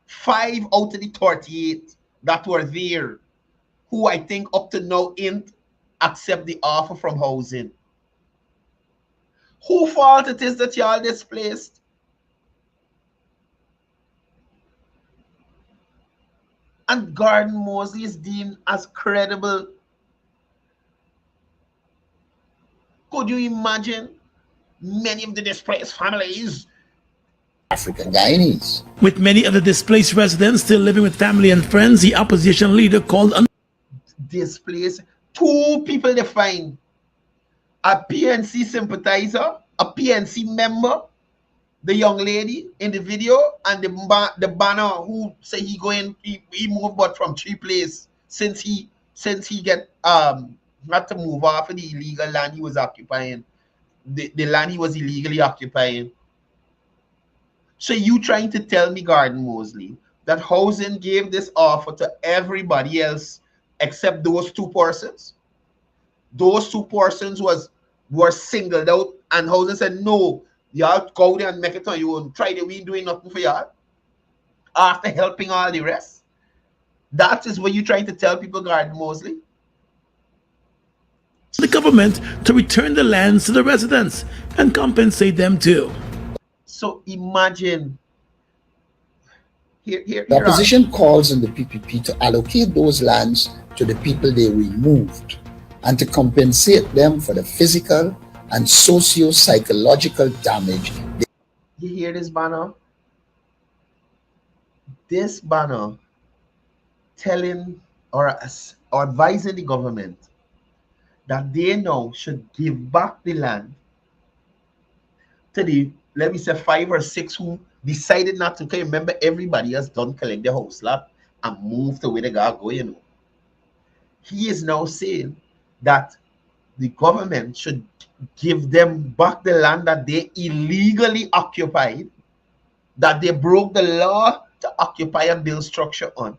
5 out of the 38 that were there, who I think up to now ain't accept the offer from housing. Who fault it is that y'all displaced? And Gordon Mosley is deemed as credible. Could you imagine many of the displaced families? African Guyanese. With many of the displaced residents still living with family and friends, the opposition leader called on displaced 2 people they find. A PNC sympathizer, a PNC member, the young lady in the video, and the banner who say he moved but from 3 places since he get had to move off of the illegal land he was occupying, the land he was illegally occupying. So you trying to tell me, Gordon Mosley, that housing gave this offer to everybody else except those 2 persons? Those 2 persons were singled out, and housing said, no, y'all go there and make it on your own. Try that we ain't doing nothing for y'all after helping all the rest. That is what you're trying to tell people, Gordon Mosley. the government to return the lands to the residents and compensate them too. So imagine. The opposition calls on the PPP to allocate those lands to the people they removed and to compensate them for the physical and socio-psychological damage. You hear this banner? This banner telling or advising the government that they now should give back the land to the, let me say, 5 or 6 who decided not to. Okay, remember, everybody has done collect their house lot and move to where they gotta go, you know. He is now saying that the government should give them back the land that they illegally occupied, that they broke the law to occupy and build structure on,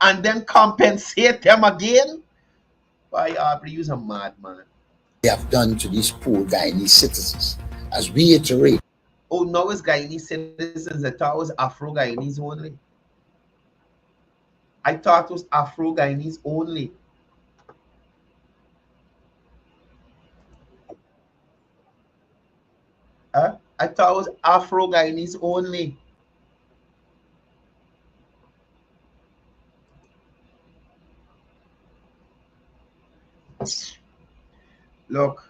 and then compensate them again. Why, Aubrey, you're a madman. They have done to these poor Guyanese citizens. As we iterate, oh, no, it's Guyanese citizens. I thought it was Afro-Guyanese only. I thought it was Afro-Guyanese only. I thought it was Afro-Guyanese only. Look,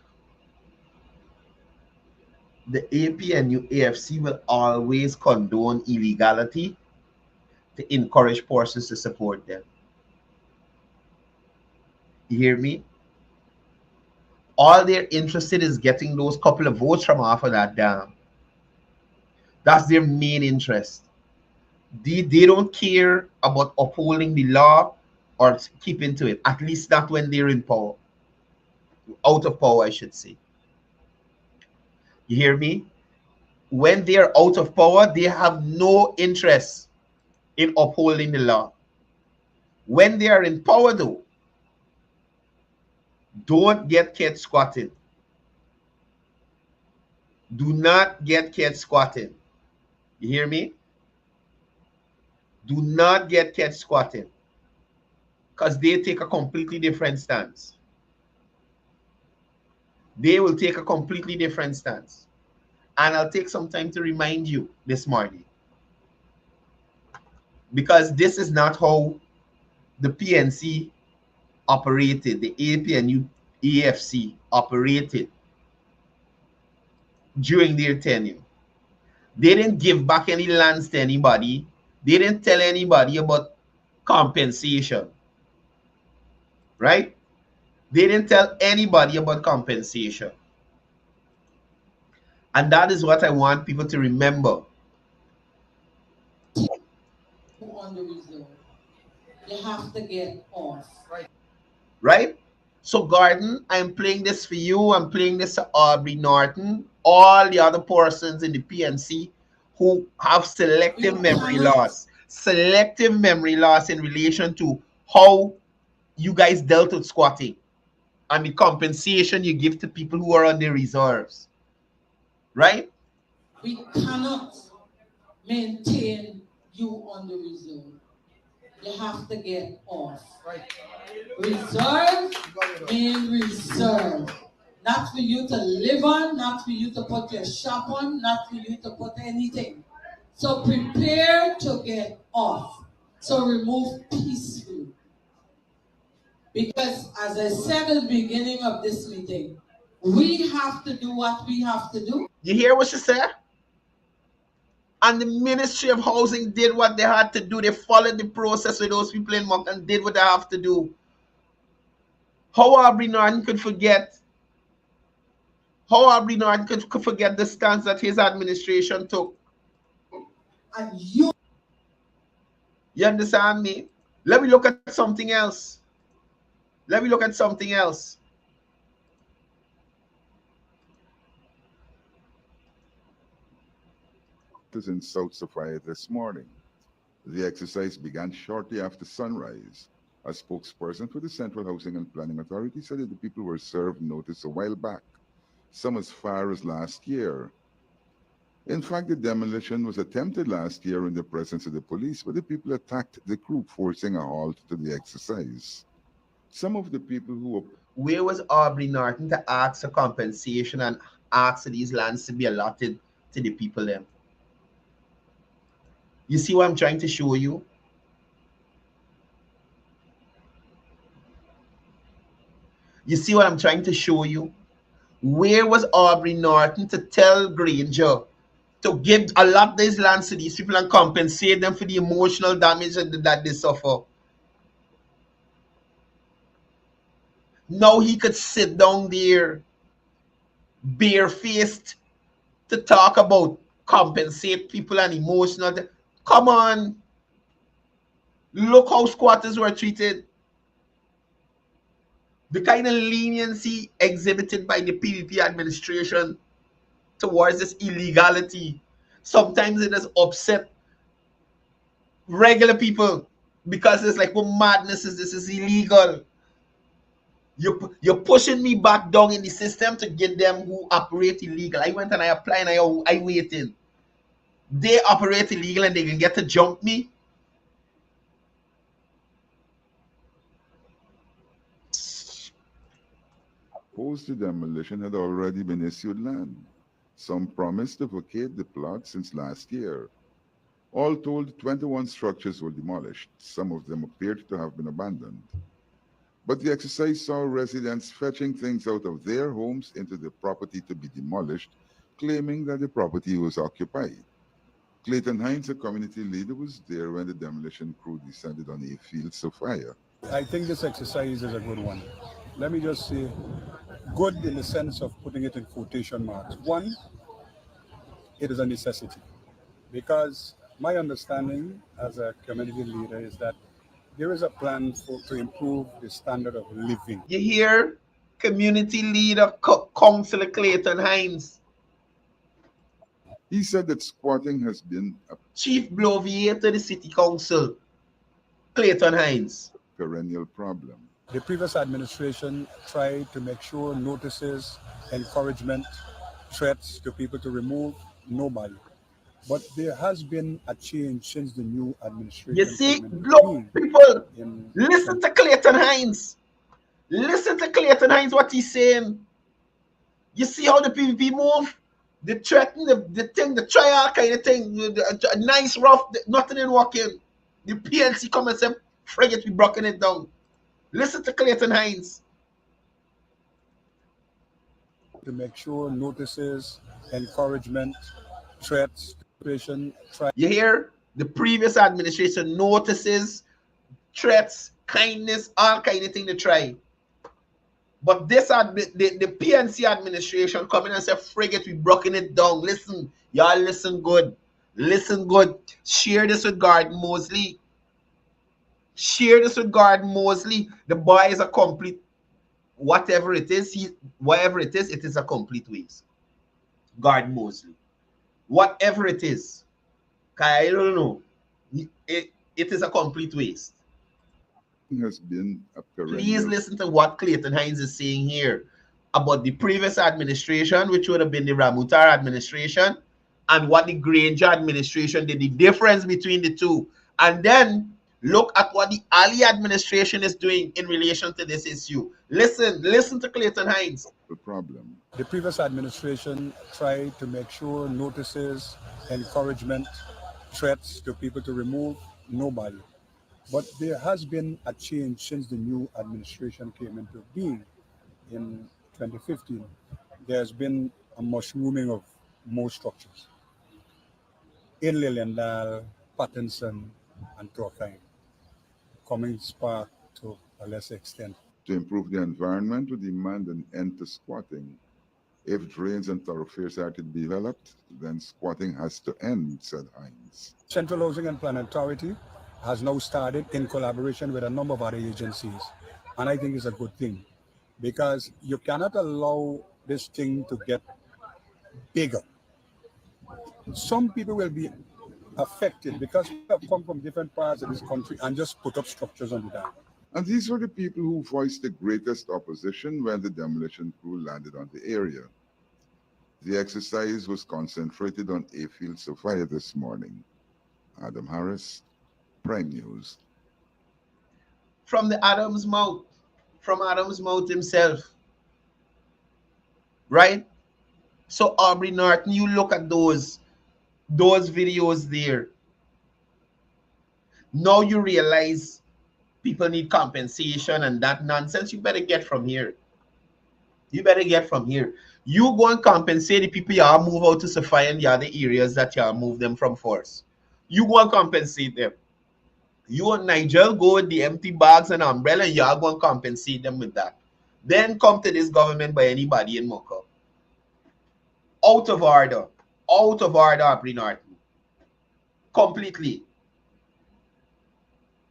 the APNU AFC will always condone illegality to encourage persons to support them. You hear me? All they're interested is getting those couple of votes from off of that dam. That's their main interest. They don't care about upholding the law or keeping to it, at least not when they're in power. Out of power, I should say. You hear me? when they are out of power, they have no interest in upholding the law. When they are in power, though, don't get caught squatting. Do not get caught squatting. You hear me? Do not get caught squatting, because they take a completely different stance. They will take a completely different stance. And I'll take some time to remind you this morning, because this is not how the PNC operated, the APNU AFC operated during their tenure. They didn't give back any lands to anybody. They didn't tell anybody about compensation, right? They didn't tell anybody about compensation. And that is what I want people to remember. On the reserve, you have to get off. Right? So, Gordon, I'm playing this for you. I'm playing this to Aubrey Norton, all the other persons in the PNC who have selective memory loss. Selective memory loss in relation to how you guys dealt with squatting and the compensation you give to people who are on the reserves. Right? We cannot maintain you on the reserve. You have to get off. Reserve mean reserve. Not for you to live on, not for you to put your shop on, not for you to put anything. So prepare to get off. So remove peacefully. Because as I said at the beginning of this meeting, we have to do what we have to do. You hear what she said? And the Ministry of Housing did what they had to do. They followed the process with those people in Mocha and did what they have to do. How Aubrey Norton could forget? How Aubrey Norton could forget the stance that his administration took? And you understand me? Let me look at something else. Let me look at something else. In South Sophia this morning. The exercise began shortly after sunrise. A spokesperson for the Central Housing and Planning Authority said that the people were served notice a while back, some as far as last year. In fact, the demolition was attempted last year in the presence of the police, but the people attacked the crew, forcing a halt to the exercise. Some of the people who were... Where was Aubrey Norton to ask for compensation and ask for these lands to be allotted to the people then? You see what I'm trying to show you? You see what I'm trying to show you? Where was Aubrey Norton to tell Granger to give a lot of these lands to these people and compensate them for the emotional damage that they suffer? Now he could sit down there barefaced to talk about compensate people and emotional. Come on. Look how squatters were treated. The kind of leniency exhibited by the PVP administration towards this illegality. Sometimes it has upset regular people because it's like, what madness is this? This is illegal. You're pushing me back down in the system to get them who operate illegal. I went and I applied and I waited. They operate illegal and they can get to jump me. Opposed to demolition had already been issued land. Some promised to vacate the plot since last year. All told, 21 structures were demolished. Some of them appeared to have been abandoned. But the exercise saw residents fetching things out of their homes into the property to be demolished, claiming that the property was occupied. Clayton Hines, a community leader, was there when the demolition crew descended on a field of fire. I think this exercise is a good one. Let me just say, good in the sense of putting it in quotation marks. One, it is a necessity, because my understanding as a community leader is that there is a plan to improve the standard of living. You hear? Community leader, Councillor Clayton Hines. He said that squatting has been a Chief Blovier to the City Council, Clayton Hines. perennial problem. The previous administration tried to make sure notices, encouragement, threats to people to remove, nobody. But there has been a change since the new administration. You see, came into look, being people, in listen to Clayton Hines. Listen to Clayton Hines, what he's saying. You see how the PvP move? The threaten, the thing, the trial kind of thing, the nice rough, nothing in working. The PLC come and say, frigate, we broken it down. Listen to Clayton Hines. to make sure notices, encouragement, threats, You hear? The previous administration notices, threats, kindness, all kind of thing to try. But this the PNC administration coming and say, frigate, we broken it down. Listen, y'all listen good. Listen good. Share this with Gordon Mosley. Share this with Gordon Mosley. The boy is a complete, whatever it is, it is a complete waste. Gordon Mosley. Whatever it is. I don't know. It is a complete waste. Has been a perennial. Please listen to what Clayton Hines is saying here about the previous administration, which would have been the Ramutar administration, and what the Granger administration did, the difference between the two. And then look at what the Ali administration is doing in relation to this issue. Listen to Clayton Hines. The problem. The previous administration tried to make sure notices, encouragement, threats to people to remove, nobody. But there has been a change since the new administration came into being in 2015. There's been a mushrooming of more structures in Liliendal, Pattinson, and Torkine, Cummings Park to a lesser extent. To improve the environment, we demand an end to squatting. If drains and thoroughfares are to be developed, then squatting has to end, said Hines. Central Housing and Planning Authority has now started in collaboration with a number of other agencies. And I think it's a good thing because you cannot allow this thing to get bigger. Some people will be affected because we have come from different parts of this country and just put up structures on the dam. And these were the people who voiced the greatest opposition when the demolition crew landed on the area. The exercise was concentrated on a field of fire this morning. Adam Harris, Prime News. From Adam's mouth himself. Right? So Aubrey Norton, you look at those videos there. Now you realize people need compensation and that nonsense. You better get from here. You go and compensate the people you move out to Sophia and the other areas that you move them from force. You go and compensate them. You and Nigel go with the empty bags and umbrella, and you are going to compensate them with that. Then come to this government by anybody in Mocha. Out of order, Aubrey Norton. Completely.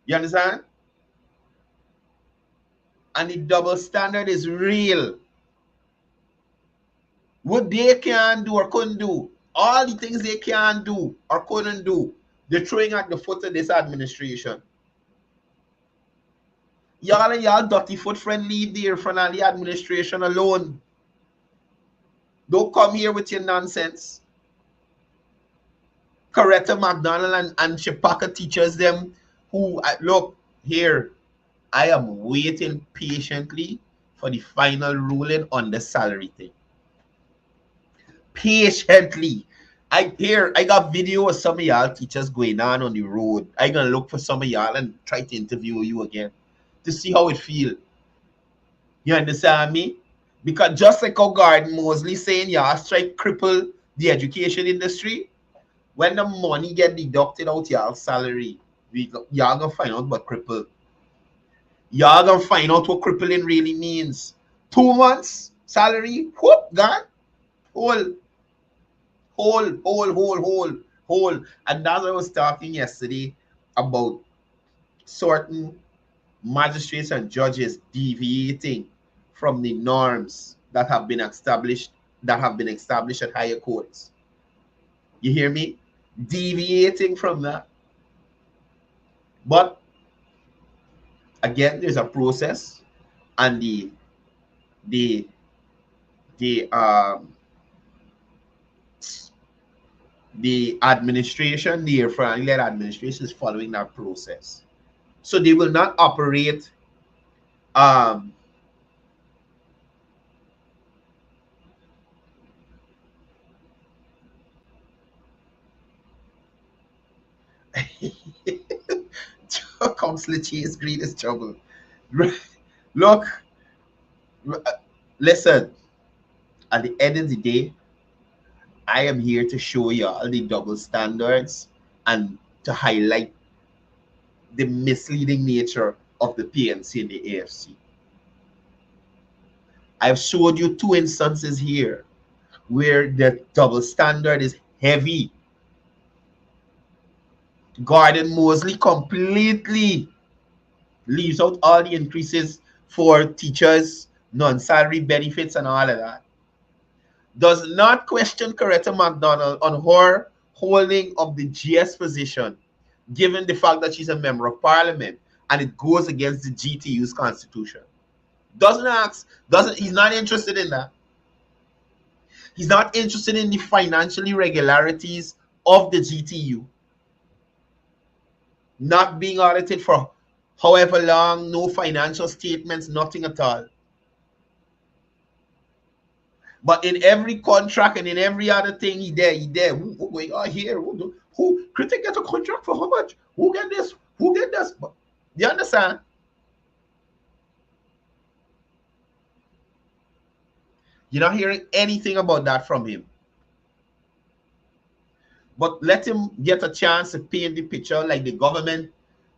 You understand? And the double standard is real. What they can do or couldn't do, all the things they can do or couldn't do, they're throwing at the foot of this administration. Y'all and y'all dirty foot friend leave there from the administration alone. Don't come here with your nonsense. Coretta McDonald and Chipaka teachers them who, look, here, I am waiting patiently for the final ruling on the salary thing. Patiently. I got video of some of y'all teachers going on the road. I gonna look for some of y'all and try to interview you again to see how it feel. You understand me? Because just like how Gordon Mosley saying y'all strike cripple the education industry, when the money get deducted out y'all salary, y'all gonna find out what cripple. Y'all gonna find out what crippling really means. 2 months salary, whoop, gone. Whole. And that's what I was talking yesterday about certain magistrates and judges deviating from the norms that have been established at higher courts. You hear me? Deviating from that. But again, there's a process, and the administration, the Frank-led administration, is following that process. So they will not operate Councillor Chase Green is trouble. Look, listen, at the end of the day, I am here to show you all the double standards and to highlight the misleading nature of the PNC and the AFC. I've showed you two instances here where the double standard is heavy. Gordon Mosley completely leaves out all the increases for teachers, non-salary benefits, and all of that. Does not question Coretta McDonald on her holding of the GS position, given the fact that she's a member of parliament and it goes against the GTU's constitution. He's not interested in that. He's not interested in the financial irregularities of the GTU. Not being audited for however long, no financial statements, nothing at all. But in every contract and in every other thing, he there. Who going on here? Who critic get a contract for how much? Who get this? Who get this? You understand? You're not hearing anything about that from him. But let him get a chance to paint the picture like the government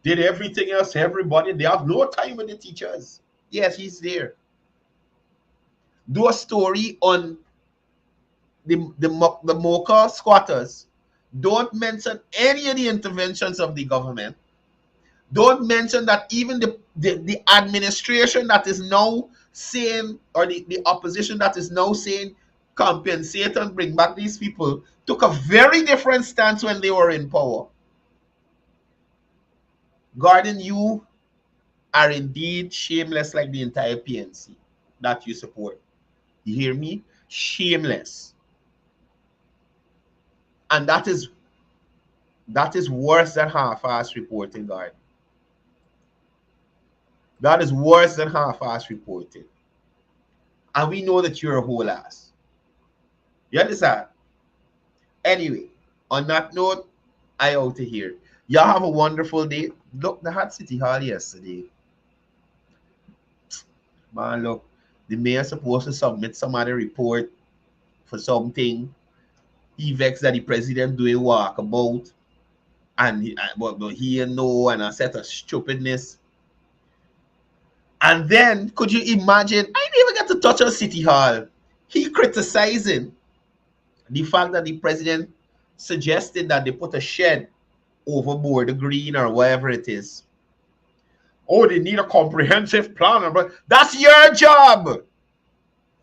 did everything else, everybody. They have no time with the teachers. Yes, he's there. Do a story on the Mocha squatters. Don't mention any of the interventions of the government. Don't mention that even the administration that is now saying, or the opposition that is now saying compensate and bring back these people, took a very different stance when they were in power. Gordon, you are indeed shameless like the entire PNC that you support. You hear me? Shameless. And that is worse than half-ass reporting, Gordon. That is worse than half-ass reporting. And we know that you're a whole ass. You understand? Anyway, on that note, I out of here. Y'all have a wonderful day. Look, they had City Hall yesterday. Man, look, the mayor supposed to submit some other report for something. He vexed that the president doing walkabout. And he know, and a set of stupidness. And then, could you imagine, I didn't even get to touch on City Hall. He criticizing the fact that the president suggested that they put a shed overboard the green or whatever it is. Oh, they need a comprehensive plan. But that's your job.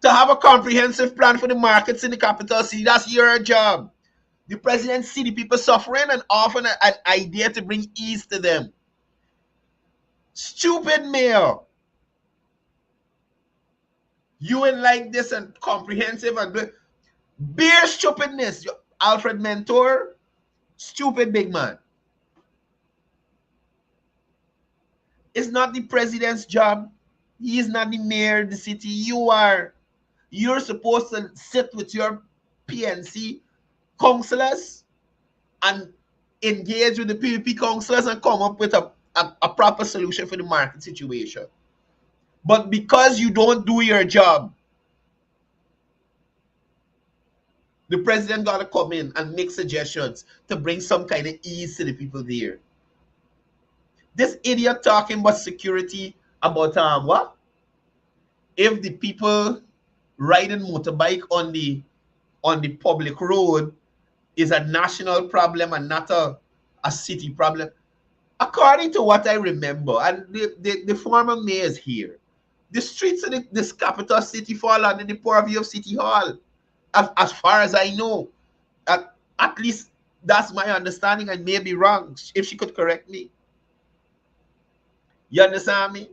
To have a comprehensive plan for the markets in the capital city. That's your job. The president see the people suffering and offer an idea to bring ease to them. Stupid mayor. You ain't like this and comprehensive and bare stupidness. Alfred Mentor, stupid big man. It's not the president's job. He is not the mayor of the city. You are. You're supposed to sit with your PNC councillors and engage with the PVP councillors and come up with a proper solution for the market situation. But because you don't do your job, the president got to come in and make suggestions to bring some kind of ease to the people there. This idiot talking about security, about what? If the people riding motorbike on the public road is a national problem and not a city problem. According to what I remember, and the former mayor is here, the streets of this capital city fall under the purview of City Hall, as far as I know. At least that's my understanding. I may be wrong. If she could correct me. You understand me?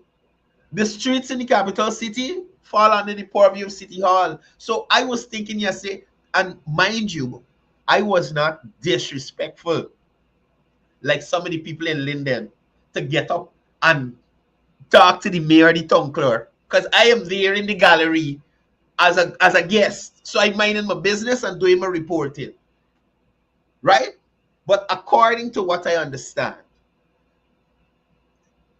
The streets in the capital city fall under the purview of City Hall. So I was thinking yesterday, and mind you, I was not disrespectful like some of the people in Linden to get up and talk to the mayor, the town clerk, because I am there in the gallery as a guest. So I minded my business and doing my reporting. Right? But according to what I understand,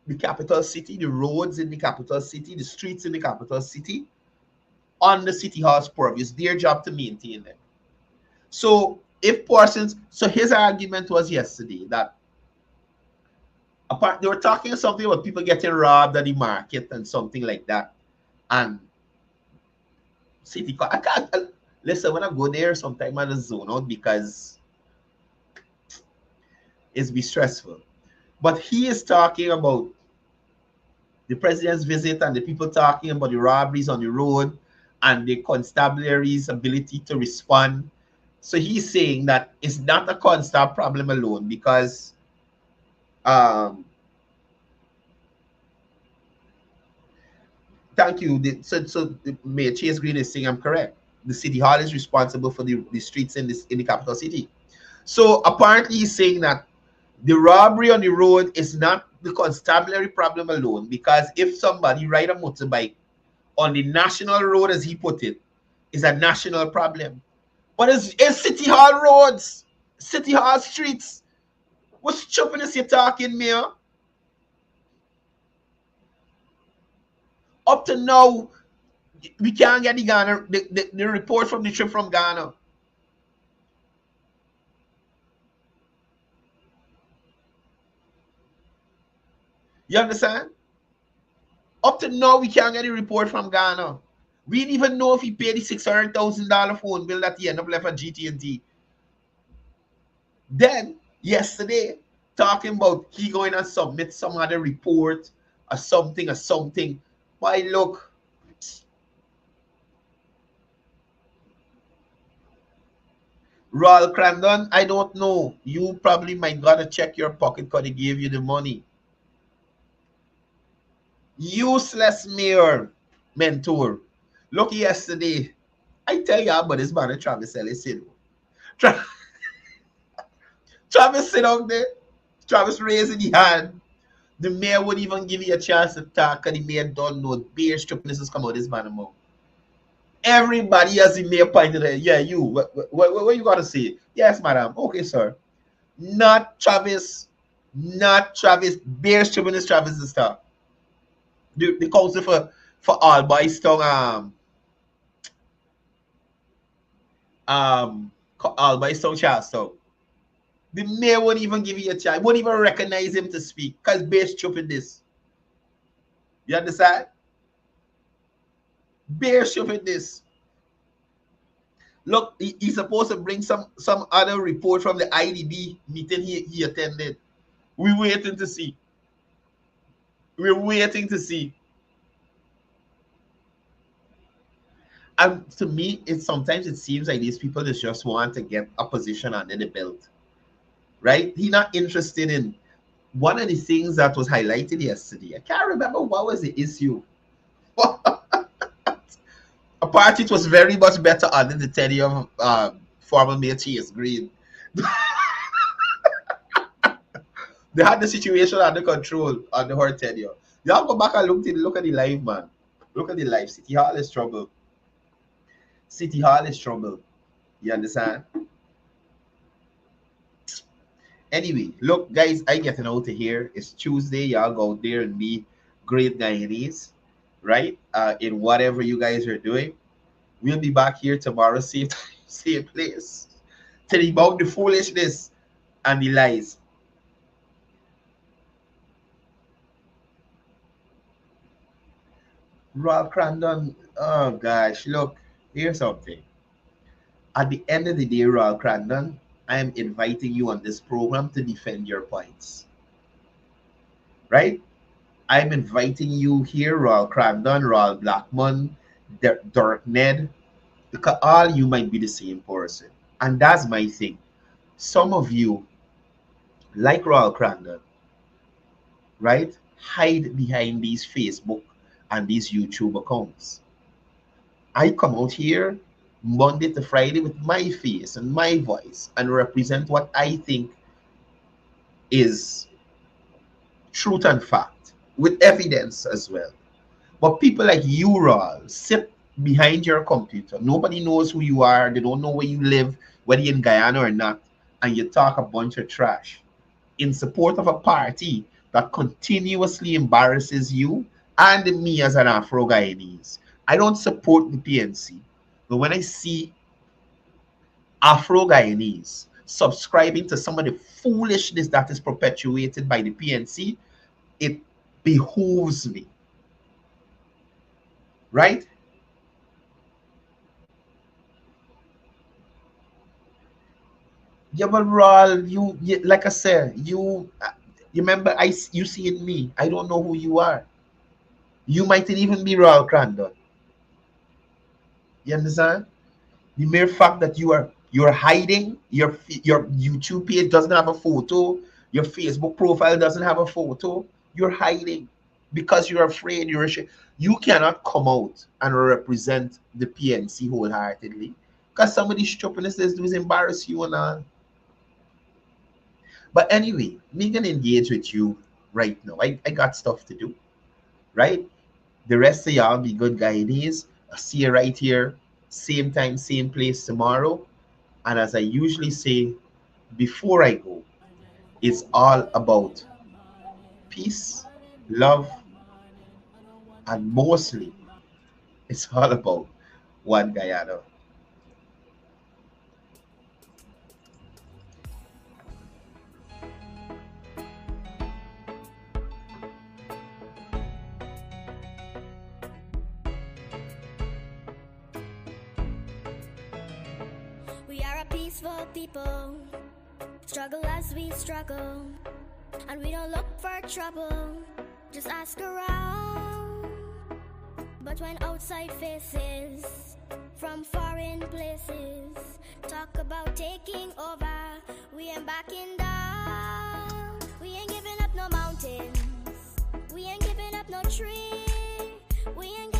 the capital city, the roads in the capital city, the streets in the capital city, on the City Hall's purview. It's their job to maintain them. So if persons, so his argument was yesterday that apart, they were talking something about people getting robbed at the market and something like that. And City, I can't listen when I go there. Sometimes I just zone out because it's be stressful. But he is talking about the president's visit and the people talking about the robberies on the road and the constabulary's ability to respond. So he's saying that it's not a constab problem alone because thank you. So Mayor Chase Green is saying I'm correct. The City Hall is responsible for the streets in the capital city. So apparently he's saying that the robbery on the road is not the constabulary problem alone, because if somebody ride a motorbike on the national road, as he put it, is a national problem. But it's City Hall roads, City Hall streets. What stupidness you talking, Mayor? Up to now, we can't get the Ghana, the report from the trip from Ghana. You understand? Up to now, we can't get a report from Ghana. We didn't even know if he paid the $600,000 phone bill that he ended up left at GT&T. Then, yesterday, talking about he going to submit some other report or something. Why, look. Royal Crandon, I don't know. You probably might gotta check your pocket because they gave you the money. Useless mayor mentor. Look yesterday. I tell you about this man, Travis Ellis. Travis sit out there. Travis raising the hand. The mayor wouldn't even give you a chance to talk because the mayor don't know. Beer stupidness has come out this man mouth. Everybody as the mayor pointed at, yeah, you. What you got to say? Yes, madam. Okay, sir. Not Travis. Not Travis. Beer stupidness, Travis is stuff. The council for Albistown, Albistown Charlestown. The mayor won't even give you a chance, won't even recognize him to speak because Bear's chopping this. You understand? Bear's chopping this. Look, he's supposed to bring some other report from the IDB meeting he attended. We're waiting to see. We're waiting to see. And to me, sometimes it seems like these people just want to get a position under the belt. Right? He's not interested in one of the things that was highlighted yesterday. I can't remember what was the issue. Apparently, it was very much better under the tenure of former Mayor Chase Green. They had the situation under control under her tenure. Y'all go back and look at the live, man. Look at the live. City Hall is trouble. City Hall is trouble. You understand? Anyway, look, guys, I getting out of here. It's Tuesday. Y'all go out there and be great Guyanese, right? In whatever you guys are doing. We'll be back here tomorrow, same time, same place. Telling about the foolishness and the lies. Rob Crandon, oh gosh, look, here's something. At the end of the day, Rob Crandon, I am inviting you on this program to defend your points. Right? I'm inviting you here, Royal Crandon, Royal Blackman, Dirk Ned, because all you might be the same person. And that's my thing. some of you, like Royal Crandall, right, hide behind these Facebook and these YouTube accounts. I come out here Monday to Friday with my face and my voice and represent what I think is truth and fact with evidence as well. But people like you, Raul, sit behind your computer. Nobody knows who you are. They don't know where you live, whether you're in Guyana or not. And you talk a bunch of trash in support of a party that continuously embarrasses you and me as an Afro-Guyanese. I don't support the PNC. But when I see Afro-Guyanese subscribing to some of the foolishness that is perpetuated by the PNC, it behooves me. Right? Yeah, but Raul, you like I said, you remember you see in me. I don't know who you are. You mightn't even be Raul Crandall. You understand? The mere fact that you're hiding, your YouTube page doesn't have a photo, your Facebook profile doesn't have a photo, you're hiding because you're afraid, you cannot come out and represent the PNC wholeheartedly because some of these stupidness they do is embarrass you and all. But anyway, me gonna engage with you right now. I got stuff to do, right? The rest of y'all be good Guyanese. I'll see you right here, same time, same place tomorrow. And as I usually say before I go, it's all about peace, love, and mostly it's all about one Guyana. We are a peaceful people, struggle as we struggle, and we don't look for trouble, just ask around. But when outside faces from foreign places talk about taking over, we ain't backing down. We ain't giving up no mountains, we ain't giving up no tree, we ain't